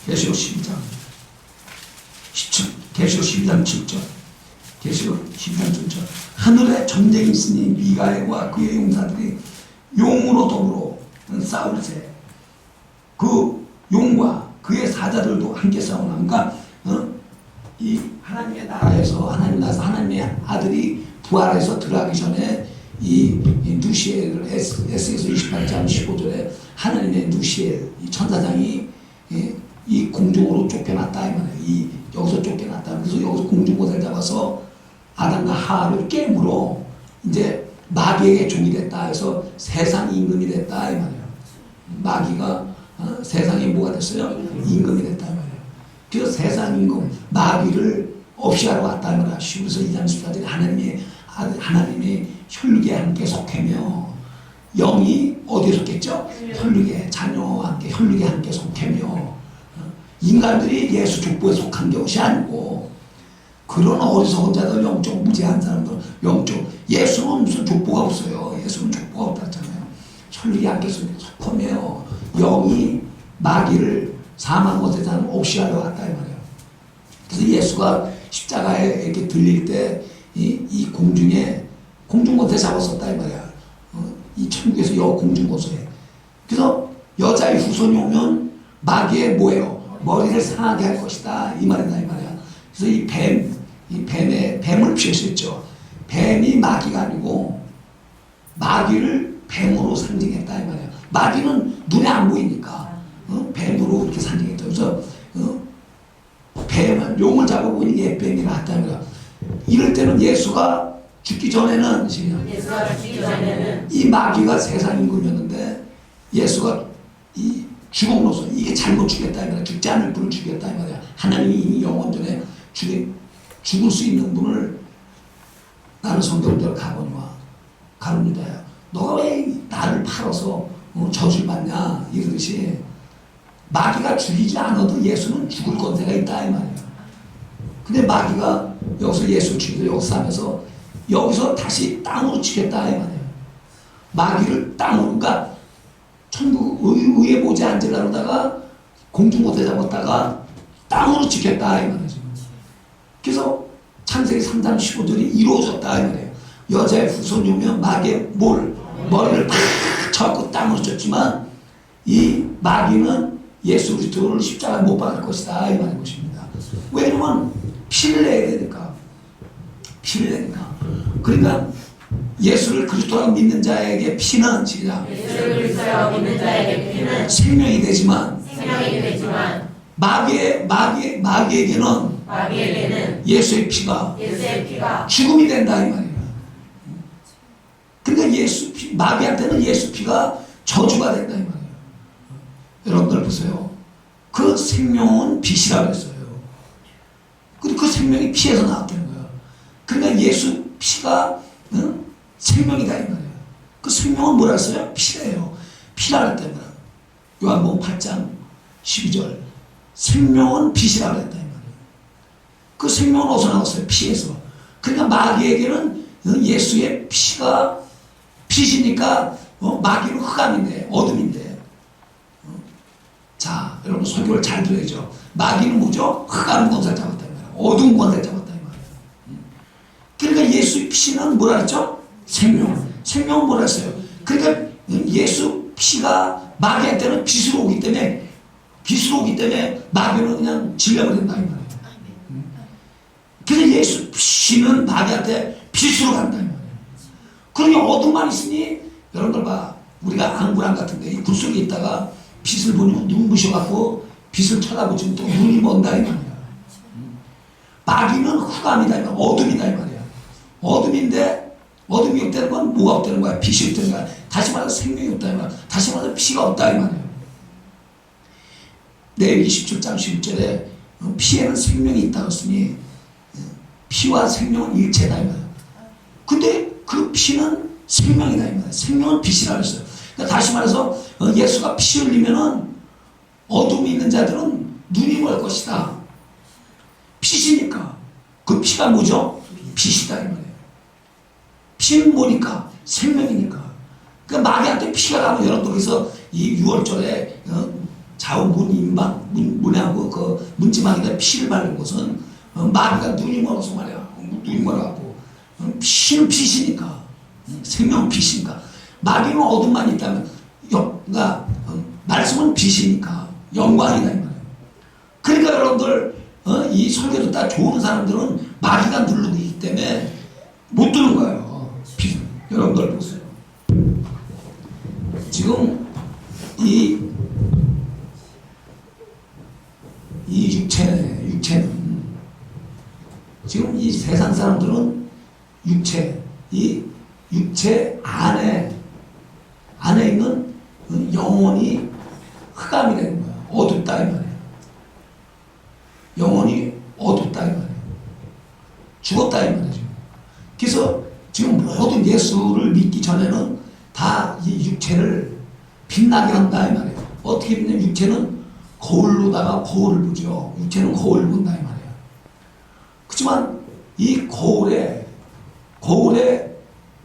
계시록 12장. 계시록 12장 7절. 계시록 12장 7절. 하늘에 전쟁이 있으니 미가엘과 그의 용사들이 용으로 더불어 싸울세. 그 용과 그의 사자들도 함께 싸우나. 그러니까 이 하나님의 나라에서, 하나님의 아들이 부활해서 들어가기 전에 이 누시엘을 에스에서 28장 15절에 하나님의 누시엘 이 천사장이 이 공중으로 쫓겨났다 이 말이에요. 여기서 쫓겨났다. 그래서 여기서 공중권세를 잡아서 아담과 하와를 깨물어 이제 마귀에게 종이 됐다 해서 세상 임금이 됐다 이 말이에요. 마귀가 세상에 뭐가 됐어요? 임금이 됐다 이 말이에요. 그래서 세상 임금 마귀를 없이 하러 왔다 이 말이에요. 시부서 2장 14절에 하나님이 혈육에 함께 속하며, 영이 어디에 속했죠? 혈육에, 자녀와 함께 혈육에 함께 속하며, 인간들이 예수 족보에 속한 것이 아니고 그런 어리석은 자들, 영적 무지한 사람들, 영적 예수는 무슨 족보가 없어요. 예수는 족보가 없다잖아요. 설리 안겠습니까? 속험해요. 영이 마귀를 사망 못해 사는 없이 하려 왔다 이 말이에요. 그래서 예수가 십자가에 이렇게 들릴 때 이 공중에 공중고대 잡았었다 이 말이야. 이 천국에서 공중고소에. 그래서 여자의 후손이 오면 마귀의 뭐예요? 머리를 상하게 할 것이다 이 말이다 이 말이야. 그래서 이 뱀을 피했었죠. 뱀이 마귀가 아니고 마귀를 뱀으로 상징했다 이 말이야. 마귀는 눈에 안 보이니까 뱀으로 이렇게 상징했죠. 그래서 뱀은 용을 잡아보니 옛뱀이라 했다 이 말이야. 이럴 때는 예수가 죽기 전에는 이 마귀가 세상 임금이었는데 예수가 이 죽음으로써 이게 잘못 죽였다 이 말이야. 죽지 않을 분을 죽였다 이 말이야. 하나님이 이미 영원 전에 죽을 수 있는 분을 나는 성경대로 가보니와 가룟유다야 너가 왜 나를 팔아서 저주를 받냐 이러듯이 마귀가 죽이지 않아도 예수는 죽을 권세가 있다 이 말이야. 근데 마귀가 여기서 예수 죽이고 역사하면서 여기서 다시 땅으로 치겠다 이 말이야. 마귀를 땅으로 그러니까 천국 위에 보지 앉으려고 하다가 공중고대 잡았다가 땅으로 치겠다 이 말이야. 그래서 창세기 3장 15절이 이루어졌다 이 말이에요. 여자의 후손이 오면 마귀의 머리를 팍 쳐갖고 땅으로 쳤지만 이 마귀는 예수 그리스도를 십자가에 못 박을 것이다 이 말인 것입니다. 왜냐면 피를 내야 되니까. 피를 내니까. 그러니까 예수를 그리스도라고 믿는 자에게 피는 예수를 그리스도라고 믿는 자에게 피는 생명이 되지만 마귀에게는 예수의 피가 죽음이 된다 이 말이에요. 그러니까 마귀한테는 예수 피가 저주가 된다 이 말이에요. 여러분들 보세요. 그 생명은 빛이라고 했어요. 근데 그 생명이 피에서 나왔다는 거예요. 그러니까 예수 피가 생명이다 이 말이에요. 그 생명은 뭐라 했어요? 피래요. 피라 그랬단 말이에요. 요한복음 8장 12절 생명은 빛이라고 했다 이 말이에요. 그 생명은 어디서 나왔어요? 피에서. 그러니까 마귀에게는 예수의 피가 빛이니까 마귀는 흑암인데 어둠인데 자 여러분 설교를 잘 들어야죠. 마귀는 뭐죠? 흑암 권세를 잡았다 이 말이에요. 어두운 권세를 잡았다 이 말이에요. 그러니까 예수의 피는 뭐라 했죠? 생명은 뭐라 했어요? 그러니까 예수 피가 마귀한테는 빛으로 오기 때문에 마귀는 그냥 질려버린다 이 말이에요. 그래서 예수 피는 마귀한테 빛으로 간다 이 말이에요. 그러니 어둠만 있으니 여러분들 봐. 우리가 앙브랑 같은데 이 굴 속에 있다가 빛을 보니 눈부셔갖고 빛을 쳐다보지면 또 눈이 먼다 이 말이야. 마귀는 흑암이다 이 말이야. 어둠이다 이 말이야. 어둠인데 어둠이 없다는 건 뭐가 없다는 거야? 빛이 없다는 거야. 다시 말해서 생명이 없다 이 말이야. 다시 말해서 피가 없다 이 말이야. 레위기 17장 11절에 피에는 생명이 있다고 했으니 피와 생명은 일체다 이 말이야. 근데 그 피는 생명이다 이 말이야. 생명은 빛이라고 했어요. 그러니까 다시 말해서 예수가 피 흘리면은 어둠이 있는 자들은 눈이 멀 것이다. 빛이니까 그 피가 뭐죠? 빛이다 이 말이에요. 피는 뭐니까? 생명이니까. 그러니까 마귀한테 피가 가면 여러분들께서 이 6월절에 좌우 문하고 그 문지방에다 피를 바르는 것은 마귀가 눈이 멀어서 말이야. 눈이 멀어갖고 피는 빛이니까 생명은 빛이니까 마귀는 어둠만 있다면 그러니까 말씀은 빛이니까 영광이다 이 말이에요. 그러니까 여러분들 이 설교 듣다 좋은 사람들은 마귀가 누르고 있기 때문에 못 듣는 거예요. 여러분들 보세요. 지금 이 육체는 지금 이 세상 사람들은 이 육체 안에 있는 영혼이 흑암이 되는 거야. 어둡다 이 말이에요. 영혼이 어둡다 이 말이에요. 죽었다 이 말이죠. 그래서 지금 모든 예수를 믿기 전에는 다 이 육체를 빛나게 한다 이 말이에요. 어떻게 빛나면 육체는 거울로다가 거울을 보죠. 육체는 거울을 본다 이 말이에요. 그렇지만 이 거울에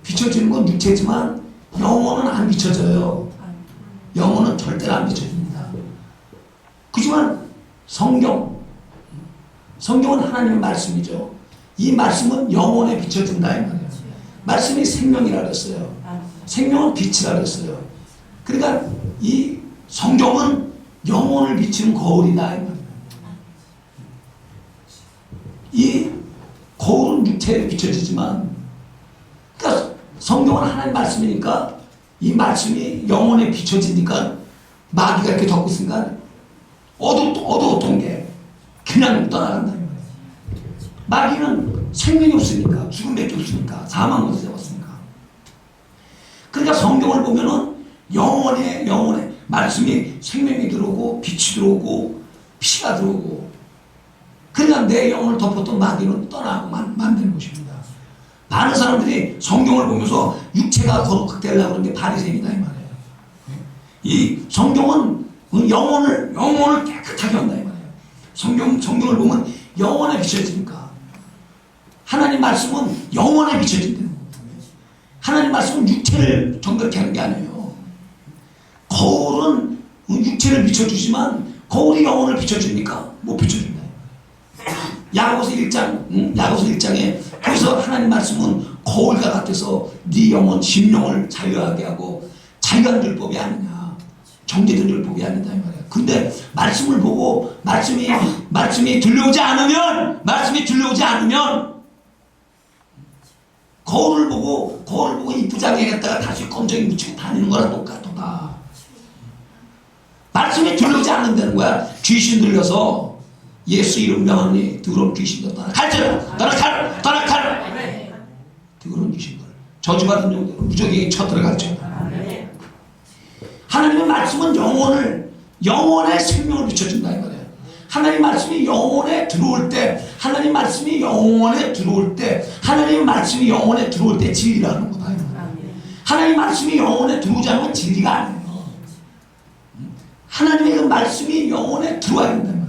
비춰지는 건 육체지만 영혼은 안 비춰져요. 영혼은 절대로 안 비춰집니다. 그렇지만 성경은 하나님의 말씀이죠. 이 말씀은 영혼에 비춰진다 이 말이에요. 말씀이 생명이라 그랬어요. 생명은 빛이라 그랬어요. 그러니까 이 성경은 영혼을 비추는 거울이다 이 말이에요. 이 거울은 육체에 비춰지지만, 그러니까 성경은 하나님 말씀이니까 이 말씀이 영혼에 비춰지니까 마귀가 이렇게 덮고 있으니까 어두웠던 게 그냥 떠나간다 이 말이에요. 마귀는 생명이 없으니까, 죽음밖에 없으니까, 사망으로 잡았으니까. 그러니까 성경을 보면은 영혼에 말씀이 생명이 들어오고 빛이 들어오고 피가 들어오고, 그러니까 내 영혼을 덮었던 마귀는 떠나고 만드는 것입니다. 많은 사람들이 성경을 보면서 육체가 거룩되려고 하는 게 바리새인이다 이 말이에요. 이 성경은 영혼을 깨끗하게 한다 이 말이에요. 성경을 보면 영혼에 비춰지니까. 하나님 말씀은 영혼에 비춰진다는 거예요. 하나님 말씀은 육체를 정결케 하는 게 아니에요. 거울은 육체를 비춰주지만 거울이 영혼을 비춰주니까 못 비춰준다. 야고보서 1장에 거기서 하나님 말씀은 거울과 같아서 네 영혼 심령을 자유하게 하고 자유한 율법이 아니냐, 정죄된 율법이 아니다 이 말이야. 근데 말씀을 보고 말씀이 들려오지 않으면 거울을 보고 이쁘장하게 했다가 다시 검정이 묻히고 다니는 거랑 똑같다. 말씀이 들려오지 않는다는 거야. 귀신 들려서 예수 이름 명하니 더러운 귀신들 떠나 갈지라 더러운 귀신들 저주받은 영혼들 무적에게 쳐들어갔죠. 하나님의 말씀은 영혼의 생명을 비춰준다 이 말이에요. 하나님 말씀이 영혼에 들어올 때 하나님 말씀이 영혼에 들어올 때 진리가 하는 거다 이 말이에요. 하나님 말씀이 영혼에 들어오지 않으면 진리가 아니에요. 하나님의 그 말씀이 영혼에 들어와야 된다 이 말이에요.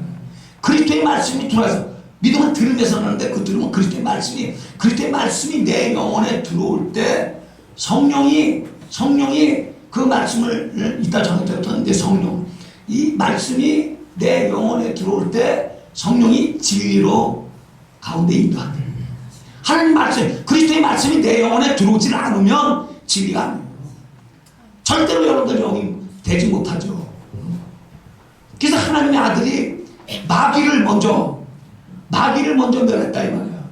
그리스도의 말씀이 들어와서 믿음은 들음에서 나는데 그 들음은 그리스도의 말씀이 내 영혼에 들어올 때 성령이 그 말씀을 이따 전했는데 이 말씀이 내 영혼에 들어올 때 성령이 진리로 가운데 인도한다. 하나님 말씀, 그리스도의 말씀이 내 영혼에 들어오지 않으면 진리가 아니에요. 절대로 여러분들 영이 되지 못하죠. 그래서 하나님의 아들이 마귀를 먼저 멸했다 이 말이야.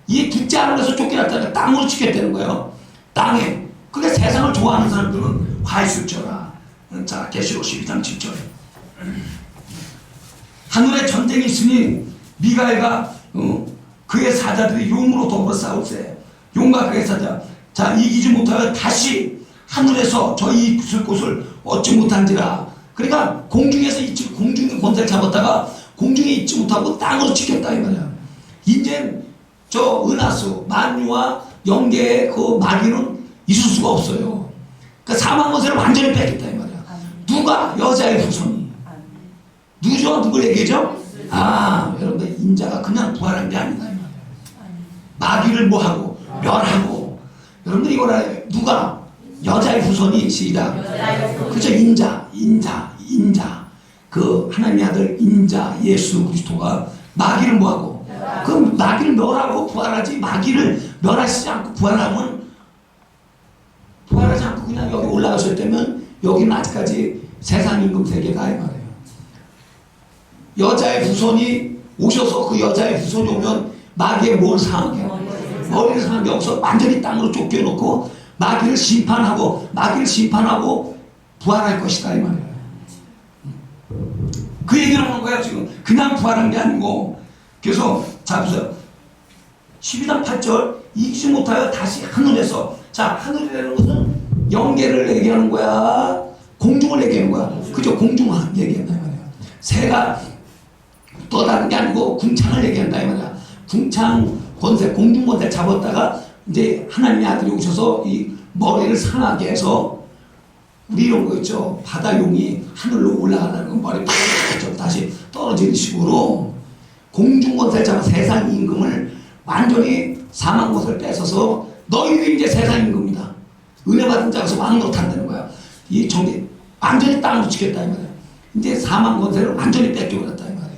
이 둘째 하늘에서 쫓겨났다가 땅으로 치겠다는 거예요. 땅에. 그러니까 세상을 좋아하는 사람들은 화있을지어라. 자, 계시록 12장 7절. 하늘에 전쟁이 있으니 미가엘과 그의 사자들이 용으로 더불어 싸울세. 용과 그의 사자. 자, 이기지 못하여 다시 하늘에서 저희 있을 곳을 얻지 못한지라. 그러니까 공중에 권세를 잡았다가 공중에 있지 못하고 땅으로 치켰다 이 말이야. 이제 저 은하수 만유와 영계의 그 마귀는 있을 수가 없어요. 그러니까 사망 권세를 완전히 뺏겼다 이 말이야. 누가? 여자의 후손이. 누구죠? 누굴 얘기죠? 여러분들 인자가 그냥 부활한 게 아니다 이 말이야. 마귀를 뭐하고 멸하고. 여러분들 이걸 알아요. 누가? 여자의 후손이 시작. 그죠? 인자. 그 하나님의 아들 인자 예수 그리스도가 마귀를 뭐하고? 그 마귀를 멸하고 부활하지. 마귀를 멸하지 않고 부활하지 않고 그냥 여기 올라가셨다면 여기는 아직까지 세상 임금 세계다 이 말이에요. 여자의 후손이 오셔서 그 여자의 후손이 오면 마귀의 뭘 상하게 해요? 머리를 상하게 없어 완전히 땅으로 쫓겨놓고 마귀를 심판하고 부활할 것이다 이 말이에요. 그 얘기를 하는 거야 지금. 그냥 부활한 게 아니고. 그래서 자 보세요. 12장 8절 이기지 못하여 다시 하늘에서. 자, 하늘이라는 것은 영계를 얘기하는 거야, 공중을 얘기하는 거야. 그죠? 공중을 얘기한다 이 말이야. 새가 또 다른 게 아니고 궁창을 얘기한다 이 말이야. 궁창 권세, 공중 권세 잡았다가 이제 하나님의 아들이 오셔서 이 머리를 상하게 해서 우리 이런 거 있죠. 바다용이 하늘로 올라가는 건 머리 팍 다시 떨어지는 식으로 공중권세자가 세상 임금을 완전히 사망 것을 뺏어서 너희들이 이제 세상 임금이다. 은혜 받은 자가서 왕으로 탄다는 거야. 이 정리 완전히 땅으로 지켰다 이 말이야. 이제 사망 권세를 완전히 뺏겨버렸다 이 말이야.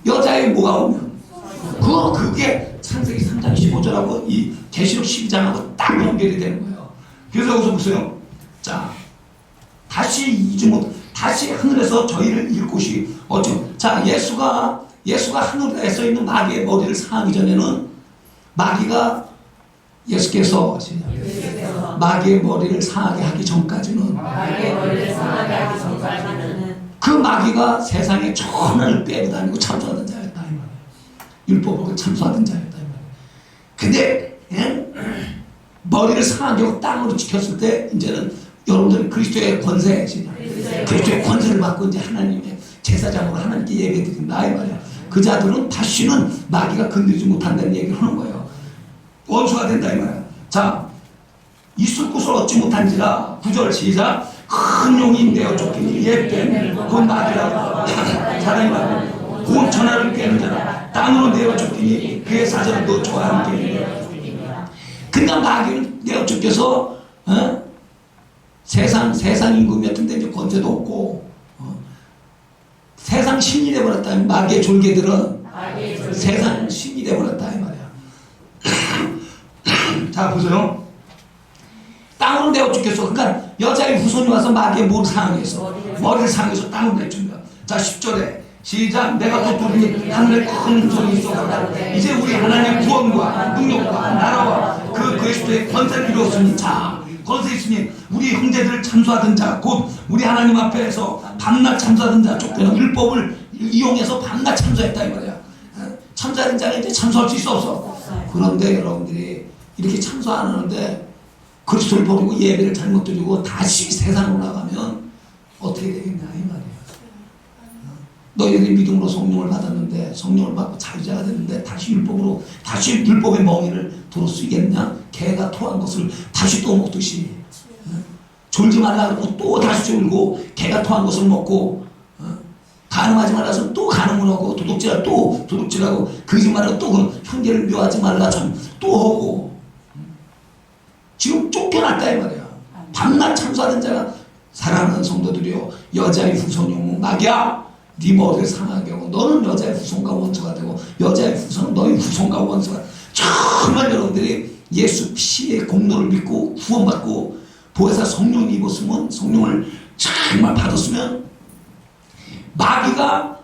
여자의 뭐가 오면 그게 창세기 3장 15절하고 이 계시록 12장하고 딱 연결이 되는 거예요. 그래서 여기서 보세요. 자, 다시 다시 하늘에서 저희를 이을 곳이 어쩜. 자, 예수가 하늘에서 있는 마귀의 머리를 상하기 전에는 예수께서 마귀의 머리를 상하게 하기 전까지는 그 마귀가 세상에 전을 빼고 다니고 참소하던 자였다 이 말이에요. 율법을 참소하던 자였다 이 말이에요. 근데 머리를 상하게 하고 땅으로 지켰을 때 이제는 여러분들은 그리스도의 권세, 그리스도의 권세를 받고 이제 하나님의 제사장으로 하나님께 예배드린다 이 말이야. 그 자들은 다시는 마귀가 건드리지 못한다는 얘기를 하는 거예요. 원수가 된다 이 말이야. 자, 있을 곳을 얻지 못한지라 9절 시작. 큰 용이 내어 쫓기니 옛뱀 곧 마귀라 사랑이라 곧 천하를 깨는 자라 땅으로 내어 쫓기니 그의 사자를 노초와 함께. 그러니까 마귀를 내어 쫓겨서 세상 임금이었던데 이제 권세도 없고 세상 신이 되어버렸다. 마귀의 졸개들은 세상 신이 되어버렸다 이 말이야. 자 보세요. 땅으로 내어 쫓겼어. 그러니까 여자의 후손이 와서 마귀의 머리를 상해서 땅으로 내쫓는 거야. 자 10절에 시작. 내가 또 부르니 하늘에 큰 소리 쏟아라. 이제 우리 하나님의 구원과 능력과 나라와 그 그리스도의 권세를 이루었으니. 자 권세 있으니 우리 형제들을 참소하던 자 곧 우리 하나님 앞에서 밤낮 참소하던 자 쫓겨난 율법을 이용해서 밤낮 참소했다 이 말이야. 참소하는 자는 이제 참소할 수 있어 없어? 그런데 여러분들이 이렇게 참소 안 하는데 그리스도를 버리고 예배를 잘못 드리고 다시 세상으로 나가면 어떻게 되겠냐 이 말이에요. 너희들이 믿음으로 성령을 받았는데 성령을 받고 자유자가 됐는데 다시 율법의 멍에를 들을 수 있겠냐? 개가 토한 것을 다시 또 먹듯이 졸지 말라 그러고 또 다시 졸고 개가 토한 것을 먹고 간음하지 말라 해서 또 간음을 하고 도둑질하고 거짓말하고 또 그 형제를 묘하지 말라 또 하고 지금 쫓겨났다 이 말이야. 밤낮 참소하던 자가 사랑하는 성도들이여 여자의 후손이요 마귀야 네 머리를 상하게 하고 너는 여자의 후손과 원수가 되고 여자의 후손은 너희 후손과 원수가. 정말 여러분들이 예수 피의 공로를 믿고 구원받고 보혜사 성령을 입었으면 성령을 정말 받았으면 마귀가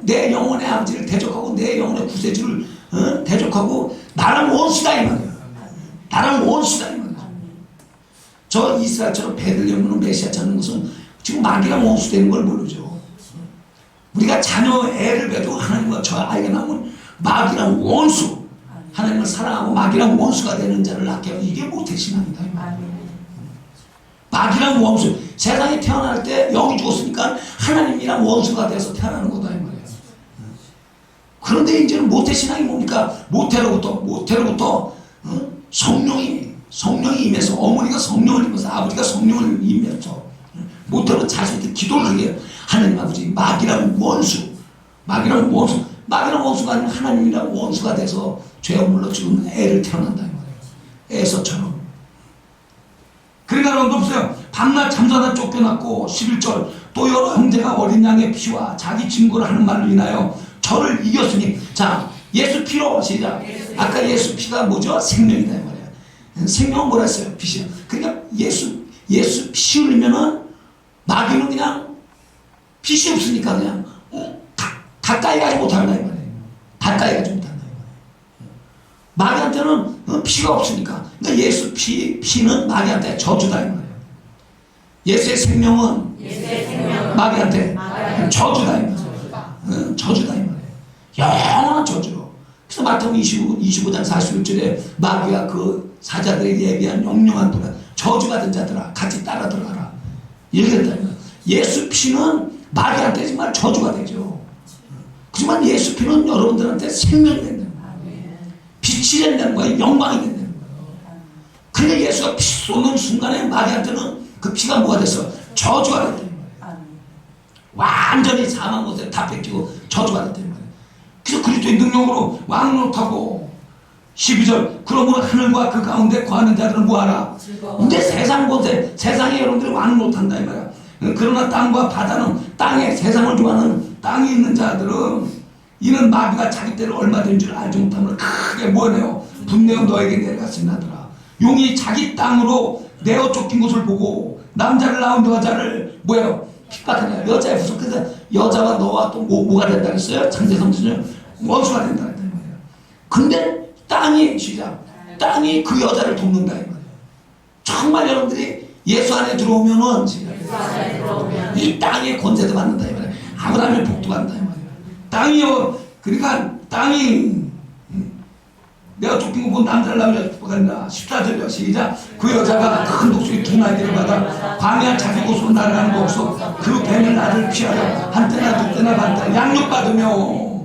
내 영혼의 아버지를 대적하고 내 영혼의 구세주를 대적하고 나랑 원수다 이 말이야. 나랑 원수다 이 말이야. 저 이스라엘처럼 베들레헴으로 메시아 찾는 것은 지금 마귀랑 원수 되는 걸 모르죠. 우리가 자녀 애를 배우고 하나님과 저 아이가 나오면 마귀랑 원수, 하나님을 사랑하고 마귀랑 원수가 되는 자를 낳게 하고 이게 모태신앙이다 이 말이야. 마귀랑 원수. 세상에 태어날 때 영이 죽었으니까 하나님이랑 원수가 돼서 태어나는 거다 이 말이야. 그런데 이제는 모태신앙이 뭡니까? 모태로부터 성령이 임해서 어머니가 성령을 임해서 아버지가 성령을 임해서 모태로 자식들 기도를 하게 해요. 하나님 아버지 마귀랑 원수가 아니면 하나님이랑 원수가 돼서 죄업물로 죽은 애를 태어난다 이 말이에요. 에서처럼. 그러니까 여러분 보세요. 밤낮 잠자다 쫓겨났고 11절 또 여러 형제가 어린 양의 피와 자기 증거를 하는 말로 인하여 저를 이겼으니. 자 예수 피로 시작. 아까 예수 피가 뭐죠? 생명이다 이 말이에요. 생명은 뭐라 했어요? 피시요. 그러니까 예수 피 흘리면은 마귀는 그냥 빛이 없으니까 그냥 가까이 가지 못한다 이 말이에요. 가까이 가지 못한다 이 말이에요. 마귀한테는 피가 없으니까. 그러니까 예수 피는 마귀한테 저주다 이 말이에요. 예수의 생명은 마귀한테 저주다 이 말이에요. 저주다 이 말이에요. 영원한 저주로. 그래서 마태복음 25장 41절에 마귀와 그 사자들에게 예비한 영영한 돌아 저주받은 자들아 같이 따라 들어가라 이렇게 된다. 예수 피는 마귀한테 정말 저주가 되죠. 하지만 예수 피는 여러분들한테 생명이 된다는 거예요. 빛이 된다는 거예요. 영광이 된다는 거예요. 그러니까 예수가 피 쏘는 순간에 마귀한테는 그 피가 뭐가 됐어? 저주가 됐다. 완전히 사망 못해 다 뺏기고 저주가 됐다. 그래서 그리스도의 능력으로 왕 노릇하고 12절 그러므로 하늘과 그 가운데 거하는 자들은 뭐하라? 근데 세상 곳에 세상에 여러분들이 왕 노릇한다 이 말이야. 그러나 땅과 바다는 땅에 세상을 좋아하는 땅에 있는 자들은 이는 마귀가 자기 때를 얼마 된 줄 알지 못함을 크게 뭐네요? 분내어 너에게 내려갔으나 하더라. 용이 자기 땅으로 내어 쫓긴 것을 보고 남자를 낳은 여자를 뭐예요? 핍박하냐. 여자의 후손. 그래서 여자가 너와 또 뭐가 된다 그랬어요? 창세성신을 원수가 된다 그랬다 이 말이야. 근데 땅이 시작. 땅이 그 여자를 돕는다 이 말이야. 정말 여러분들이 예수 안에 들어오면은 이 땅의 권세도 받는다 이 말이야. 아브라함의 복도 받는다 이 말이야. 땅이요. 그러니까 땅이 내가 쫓긴 거 보고 남자를 낳으려 축복한다. 14절이요. 시작. 그 여자가 큰 독수리 두 날개를 받아 광야 자기 곳으로 날아가는 거 없어. 그 뱀을 나를 피하여 한때나 두때나 반때 양육받으며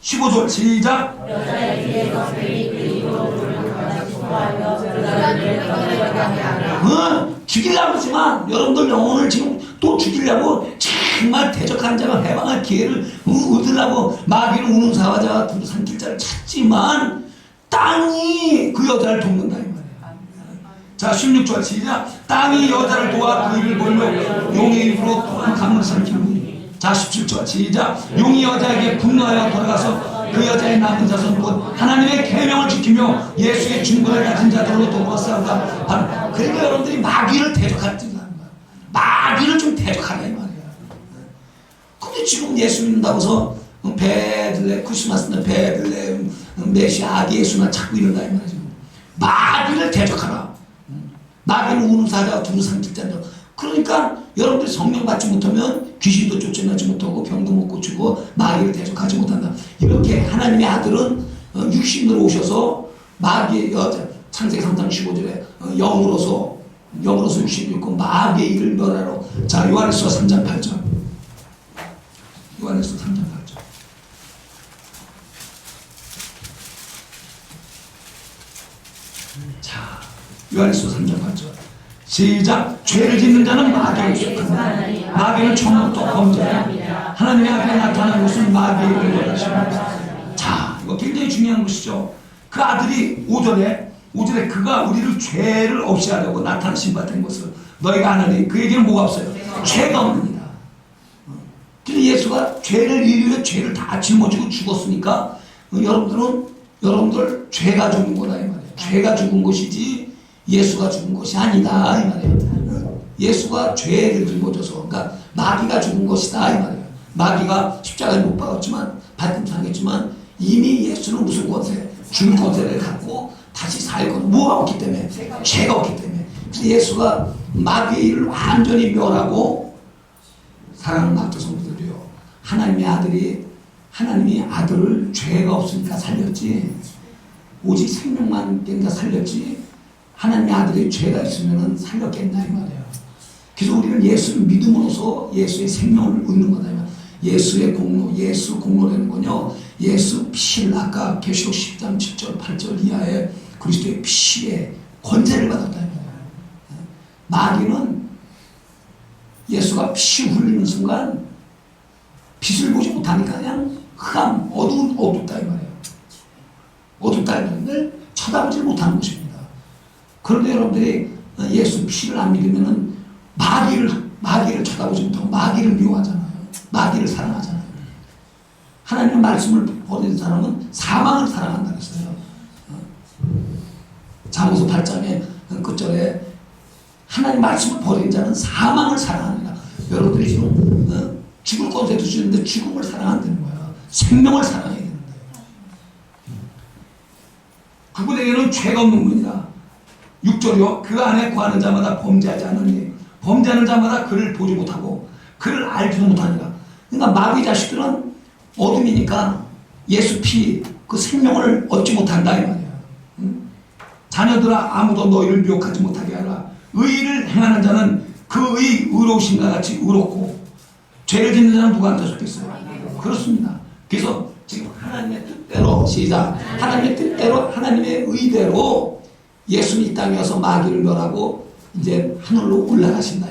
15절 시작. 여자의 뒤에서 뱀이 그 입으로 물을 받아 축복하여 그자를 떠내려가게 하라. 죽이려고 하지만 여러분들 영혼을 지금 또 죽이려고 정말 대적한 자가 해방할 기회를 얻으려고 마귀는 우는 사화자가 두루 삼킬 자를 찾지만 땅이 그 여자를 돕는다 이 말이야. 자 16절 시작. 땅이 여자를 도와 그 입을 벌며 용의 입으로 또한 강을 삼키니. 자 17절 시작. 용이 여자에게 분노하여 돌아가서 그 여자의 남은 자손 곧 하나님의 계명을 지키며 예수의 증거를 가진 자들로 도우어 싸우다. 그러니까 여러분들이 마귀를 대적하는 거야. 마귀를 좀 대적하라 이 말이야. 근데 지금 예수 믿는다고 해서 베들레 크리스마스나 베들레 메시아 아기 예수나 찾고 이런다 이 말이야. 마귀를 대적하라. 마귀는 우는 사자가 두루 삼킬 자다. 그러니까 여러분들이 성령 받지 못하면 귀신도 쫓아내지 못하고 병도 못 고치고 마귀를 대적하지 못한다. 이렇게 하나님의 아들은 육신으로 오셔서 마귀의 여자 창세기 3장 15절에 영으로서 육신이 있고 마귀의 일을 멸하러. 자 요한일서 3장 8절. 요한일서 3장 8절. 자 요한일서 3장 8절. 시작. 죄를 짓는 자는 마귀에 속한다. 마귀는 처음부터 범죄다. 하나님의 앞에 나타난 것은 마귀의 일을 멸하십니다. 자 이거 굉장히 중요한 것이죠. 그 아들이 5절에 그가 우리를 죄를 없이 하려고 나타나신 바 된 것을 너희가 아나니 그에게는 뭐가 없어요? 죄가 없느니라. 근데 예수가 인류의 죄를 다 짊어지고 죽었으니까 여러분들 죄가 죽은 거다 이 말이에요. 죄가 죽은 것이지 예수가 죽은 것이 아니다 이 말이에요. 예수가 죄를 짊어져서 그러니까 마귀가 죽은 것이다 이 말이에요. 마귀가 십자가에 못 박았지만 발등상했지만 이미 예수는 무슨 권세? 죽은 권세를 갖고 다시 살고 뭐가 없기 때문에? 죄가 없기 때문에. 그래서 예수가 마귀의 일을 완전히 멸하고 사랑하는 낙조 성도들이요. 하나님이 아들을 죄가 없으니까 살렸지. 오직 생명만 깬다 살렸지. 하나님의 아들이 죄가 있으면 살렸겠나 이 말이에요. 그래서 우리는 예수를 믿음으로써 예수의 생명을 얻는 거다. 예수의 공로, 예수 공로라는 건요. 예수 피를 아까 계시록 10장 7절 8절 이하에 그리스도의 피에 권세를 받았다. 마귀는 예수가 피 흘리는 순간 빛을 보지 못하니까 그냥 흑암, 어둡다 이 말이에요. 어둡다 이 말인데 쳐다보지 못하는 것입니다. 그런데 여러분들이 예수 피를 안 믿으면은 마귀를 쳐다보지 못하고 마귀를 미워하잖아요. 마귀를 사랑하잖아요. 하나님의 말씀을 버리는 사람은 사망을 사랑한다 그랬어요. 잠언서 8장의 끝절에 하나님 말씀을 버리는 자는 사망을 사랑하느라. 여러분들이 지금 죽을 권세도 주는데 죽음을 사랑한다는 거야. 생명을 사랑해야 되는데. 그분에게는 죄가 없는 분이다. 6절이요. 그 안에 거하는 자마다 범죄하지 않으니 범죄하는 자마다 그를 보지 못하고 그를 알지도 못하니라. 그러니까 마귀 자식들은 어둠이니까 예수 피 그 생명을 얻지 못한다 이 말이야. 자녀들아 아무도 너희를 미혹하지 못하게 하라. 의를 행하는 자는 그 의로우신가 같이 의롭고 죄를 짓는 자는 누구한테 속겠어요? 그렇습니다. 그래서 지금 하나님의 뜻대로 시작. 하나님의 뜻대로 하나님의 의대로 예수님이 이 땅에 와서 마귀를 멸하고 이제 하늘로 올라가신다.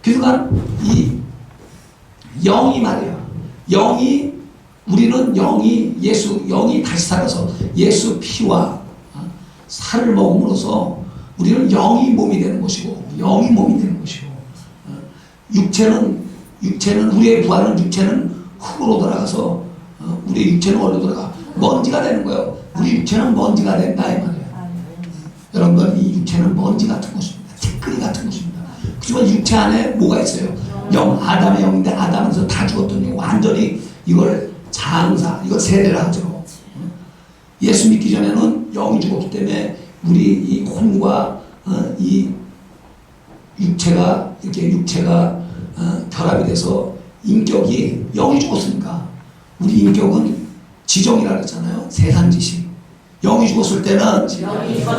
그러니까 이 영이 말이야. 우리는 영이 다시 살아서 예수 피와 살을 먹음으로써 우리는 영이 몸이 되는 것이고, 육체는 우리의 부활은 육체는 흙으로 돌아가서 우리의 육체는 어디로 돌아가? 먼지가 되는 거예요. 우리 육체는 먼지가 된다 이 말이에요. 여러분, 이 육체는 먼지 같은 것입니다. 티끌이 같은 것입니다. 그렇지만 육체 안에 뭐가 있어요? 아담의 영인데 아담에서 다 죽었더니 완전히 이걸 이걸 세례를 하죠. 예수 믿기 전에는 영이 죽었기 때문에 우리 이 혼과 이 육체가 결합이 돼서 인격이 영이 죽었으니까 우리 인격은 지정이라 그랬잖아요. 세상 지식. 영이 죽었을 때는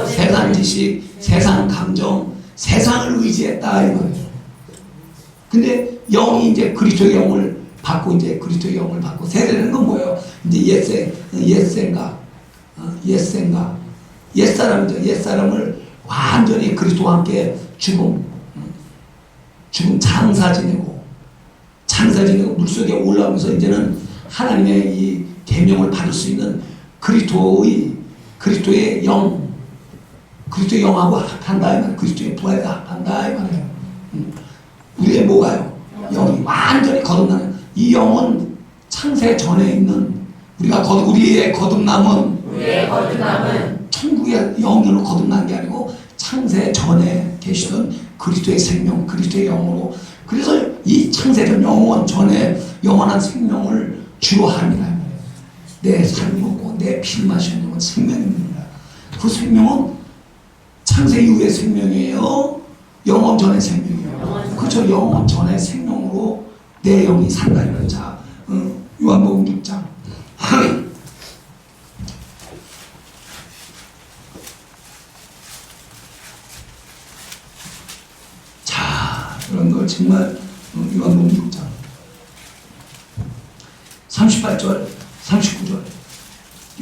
세상 지식, 세상 감정, 세상을 의지했다 이거예요. 근데 영이 이제 그리스도의 영을 받고 세례되는 건 뭐예요? 이제 옛사람이죠. 옛사람을 완전히 그리스도와 함께 죽음 장사 지내고 물속에 올라오면서 이제는 하나님의 이 계명을 받을 수 있는 그리스도의 영하고 합한다 이 말이에요. 그리스도의 부활과 합한다 이 말이에요. 우리의 뭐가요? 영이 완전히 거듭나는 이 영은 창세 전에 있는 우리의 거듭남은 천국의 영으로 거듭난 게 아니고 창세 전에 계시던 그리스도의 생명, 그리스도의 영으로, 그래서 이 창세전 영원 전에 영원한 생명을 주로 합니다. 내 살을 먹고 내 피를 마시는 건 생명입니다. 그 생명은 창세 이후의 생명이에요? 영원 전의 생명이에요. 그죠? 영원 전의 생명으로 내 영이 산다. 자, 요한복음 6장. 자, 이런 걸 정말 요한복음 6장 38절, 39절.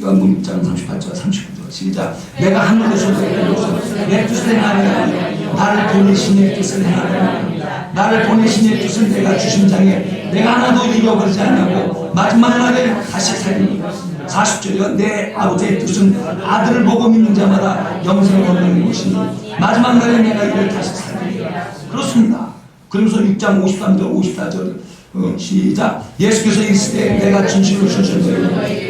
요한복음 6장 38절, 39절. 시작. 내가 하늘에서 내 뜻을 행하리라. 나를 보내신 내 뜻을 행하리라. 나를 보내신 내 뜻은 내가 주신 장에 내가 하나도 잃어버리지 않냐고 마지막 날에 다시 살리니. 40절이가 내 아버지의 뜻은 아들을 보고 믿는 자마다 영생을 얻는 것이니 마지막 날에 내가 이를 다시 살리리라. 그렇습니다. 그러면서 6장 53절 54절 시작. 예수께서 이르시되 내가 진실로 진실로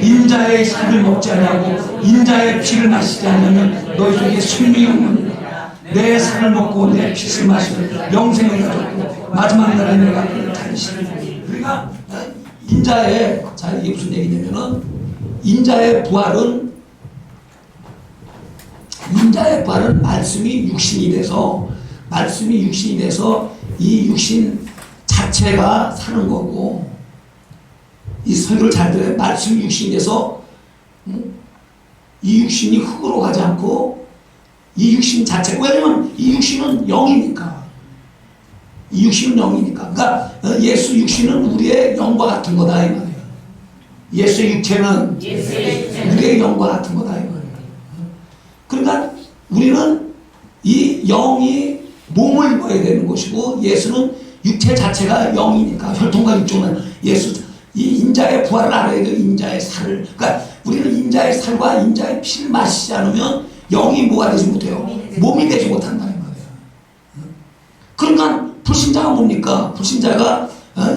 인자의 살을 먹지 않냐고 인자의 피를 마시지 않으면 너희 속에 생명이 없느니라. 내 살을 먹고 내 피를 마시면 영생을 가졌고 마지막 날에 내가 그를 다니시리라. 그러니까 자 이게 무슨 얘기냐면은 인자의 부활은 말씀이 육신이 돼서 이 육신 자체가 사는 거고, 이 설교를 잘 들어요. 말씀이 육신이 돼서 이 육신이 흙으로 가지 않고 이 육신 자체, 왜냐면 이 육신은 영이니까. 그러니까 예수 육신은 우리의 영과 같은 거다 이 말이에요. 예수의 육체는 우리의 영과 같은 거다 이 말이에요. 그러니까 우리는 이 영이 몸을 입어야 되는 것이고, 예수는 육체 자체가 영이니까 혈통과 육종은 이 인자의 부활을 알아야 돼요. 인자의 살을. 그러니까 우리는 인자의 살과 인자의 피를 마시지 않으면 영이 뭐가 되지 못해요? 몸이 되지 못한다 이 말이에요. 그러니까 불신자가 뭡니까? 불신자가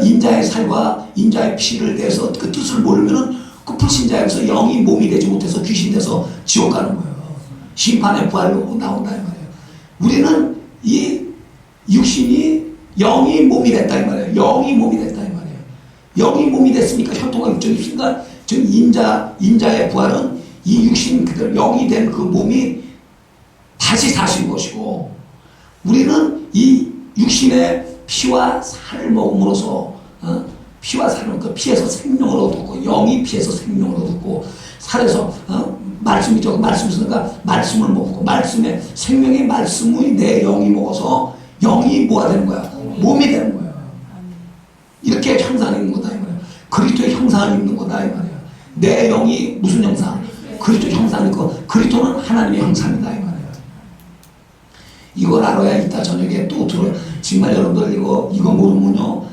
인자의 살과 인자의 피를 내서 그 뜻을 모르면은 그 불신자에서 영이 몸이 되지 못해서 귀신 돼서 지옥 가는 거예요. 심판의 부활로 나온다 이 말이에요. 우리는 이 육신이 영이 몸이 됐다 이 말이에요. 영이 몸이 됐으니까 혈통과 육종이 있으니까 지금 인자의 부활은 이 육신 그대로 영이 된 그 몸이 다시 사신 것이고, 우리는 이 육신의 피와 살을 먹음으로써 피와 살을 그 피에서 생명을 얻었고, 영이 피에서 생명을 얻었고, 살에서 말씀이죠. 말씀이 있으니까 말씀을 먹고, 말씀의 생명의 말씀의 내 영이 먹어서 영이 뭐가 되는 거야? 몸이 되는 거야. 이렇게 형상이 있는 거다 이 말이야. 그리스도의 형상이 있는 거다 이 말이야. 내 영이 무슨 형상? 그리스도 형상이고, 그리스도는 하나님의 형상이다 이 말이야. 이걸 알아야 이따 저녁에 또 들어요. 정말 여러분들 이거 모르면요,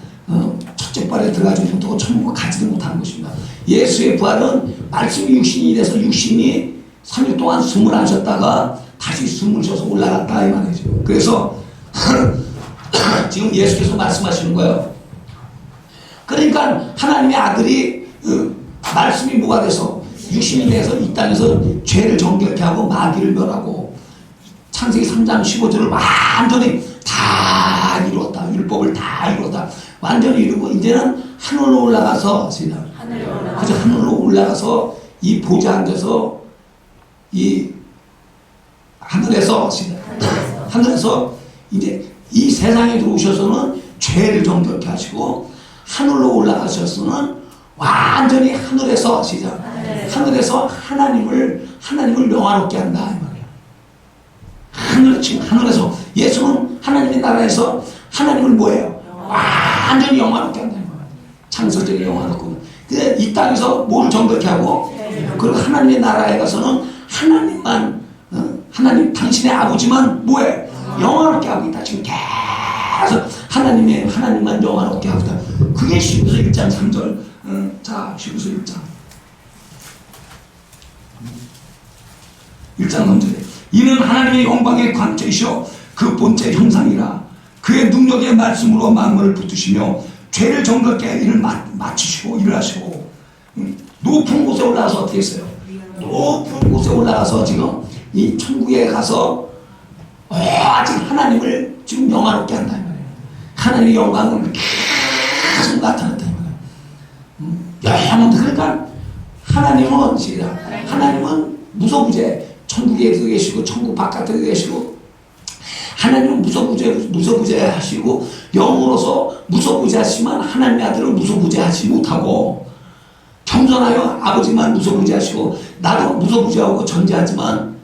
첫째 발에 들어가지 못하고 천국 가지도 못하는 것입니다. 예수의 부활은 말씀이 육신이 돼서 육신이 3일 동안 숨을 안 쉬었다가 다시 숨을 쉬어서 올라갔다 이 말이죠. 그래서 지금 예수께서 말씀하시는 거예요. 그러니까 하나님의 아들이 말씀이 뭐가 돼서 육신이 돼서 이 땅에서 죄를 정결케 하고 마귀를 멸하고 창세기 3장 15절을 완전히 다 이루었다. 율법을 다 이루었다. 완전히 이루고 이제는 하늘로 올라가서 하늘로 올라가서 이 보좌 앉아서 이 하늘에서 이제 이 세상에 들어오셔서는 죄를 정결케 하시고 하늘로 올라가셔서는 완전히 하늘에서 하늘에서 하나님을 영화롭게 한다 이 말이에요. 지금 하늘에서 예수는 하나님의 나라에서 하나님을 뭐예요? 완전히 영화롭게 한다 이 말이에요. 창설적인 영화롭고. 근데 이 땅에서 뭘 정결케 하고 그리고 하나님의 나라에 가서는 하나님만 하나님 당신의 아버지만 뭐해? 영화롭게 하고 있다. 지금 계속 하나님만 영화롭게 하고 있다. 그게 히브리서 1장 3절. 자, 히브리서 1장 3절에 이는 하나님의 영광의 관체이시오 그 본체 형상이라 그의 능력의 말씀으로 만물을 붙드시며 죄를 정결케 일을 마치시고 일을 하시고 높은 곳에 올라가서 어떻게 했어요? 높은 곳에 올라가서 지금 이 천국에 가서 아직 하나님을 지금 영화롭게 한다 이 말이에요. 하나님의 영광을 계속 나타낸다 이 말이에요. 그러니까 하나님은 무소부재 천국에도 계시고 천국 바깥에도 계시고 하나님은 무소부재 하시고 영으로서 무소부재 하시지만 하나님의 아들은 무소부재 하지 못하고 겸손하여 아버지만 무소부재 하시고 나도 무소부재하고 전제하지만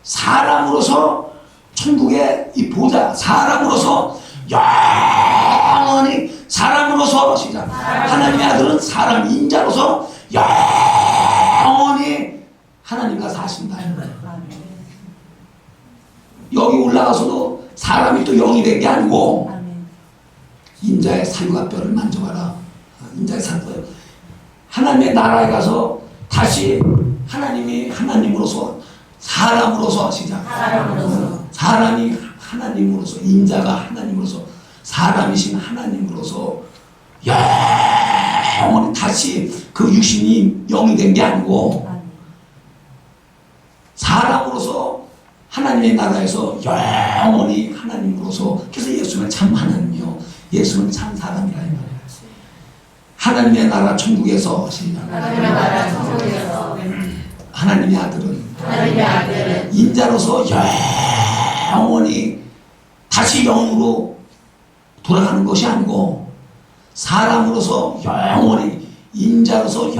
사람으로서 천국의 이 보좌 사람으로서 영원히 사람으로서 하나님의 아들은 사람 인자로서 영원히 하나님과 사신다. 여기 올라가서도 사람이 또 영이 된 게 아니고 인자의 살과 뼈를 만져봐라. 인자의 살과 하나님의 나라에 가서 다시 하나님이 하나님으로서 사람으로서 사람이 하나님으로서 인자가 하나님으로서 사람이신 하나님으로서 영원히 다시 그 육신이 영이 된 게 아니고 사람으로서 하나님의 나라에서 영원히 하나님으로서 그래서 예수는 참 하나님이요 예수는 참 사람이라 이 말이에요. 하나님의 나라 천국에서 하나님의 아들은 인자로서 영원히 다시 영으로 돌아가는 것이 아니고 사람으로서 영원히 인자로서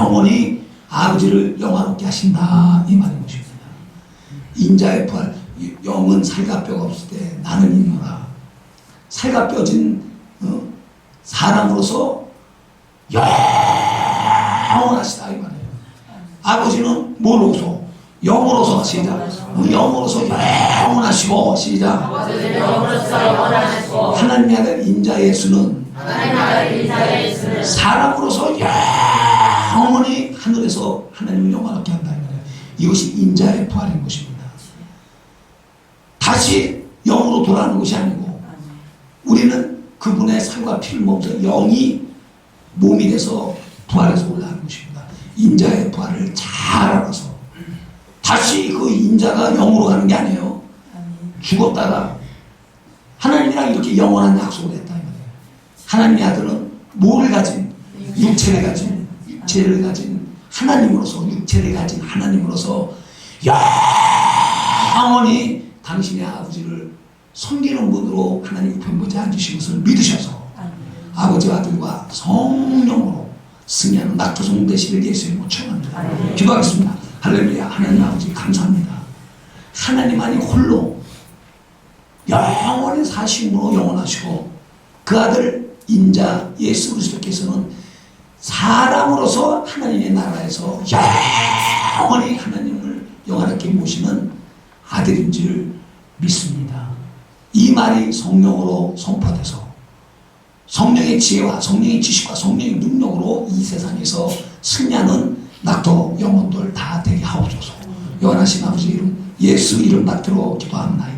영원히 아버지를 영화롭게 하신다 이 말인 것입니다. 인자의 부활 영은 살과 뼈가 없을 때 나는 있노라. 살과 뼈진 사람으로서 영원하시다 이 말이에요. 아버지는 뭐로서? 영으로서 영으로서 영원하시고 하나님의 아들 인자 예수는 사람으로서 영원히 하늘에서 하나님을 영원하게 한다 이 말이에요. 이것이 인자의 부활인 것입니다. 다시 영으로 돌아가는 것이 아니고 우리는 그분의 살과 피를 먹어서 영이 몸이 돼서 부활해서 올라가는 것입니다. 인자의 부활을 잘 알아서 다시 그 인자가 영으로 가는 게 아니에요. 죽었다가 하나님이랑 이렇게 영원한 약속을 했다 이 말이에요. 하나님의 아들은 뭐를 가진? 육체를 가진 하나님으로서 육체를 가진 하나님으로서 영원히 당신의 아버지를 섬기는 분으로 하나님 편보좌에 앉으신 것을 믿으셔서 아버지와 아들과 성령으로 승리하는 낙조성 되시길 예수의 이름으로 축원합니다. 기도하겠습니다. 할렐루야. 하나님 아버지 감사합니다. 하나님만이 홀로 영원히 사심으로 영원하시고 그 아들 인자 예수 그리스도께서는 사람으로서 하나님의 나라에서 영원히 하나님을 영원하게 모시는 아들인 줄 믿습니다. 이 말이 성령으로 선포돼서 성령의 지혜와 성령의 지식과 성령의 능력으로 이 세상에서 승리하는 낙도 영혼들 다 되게 하옵소서. 영원하신 아버지 이름 예수 이름 받들어 기도합니다.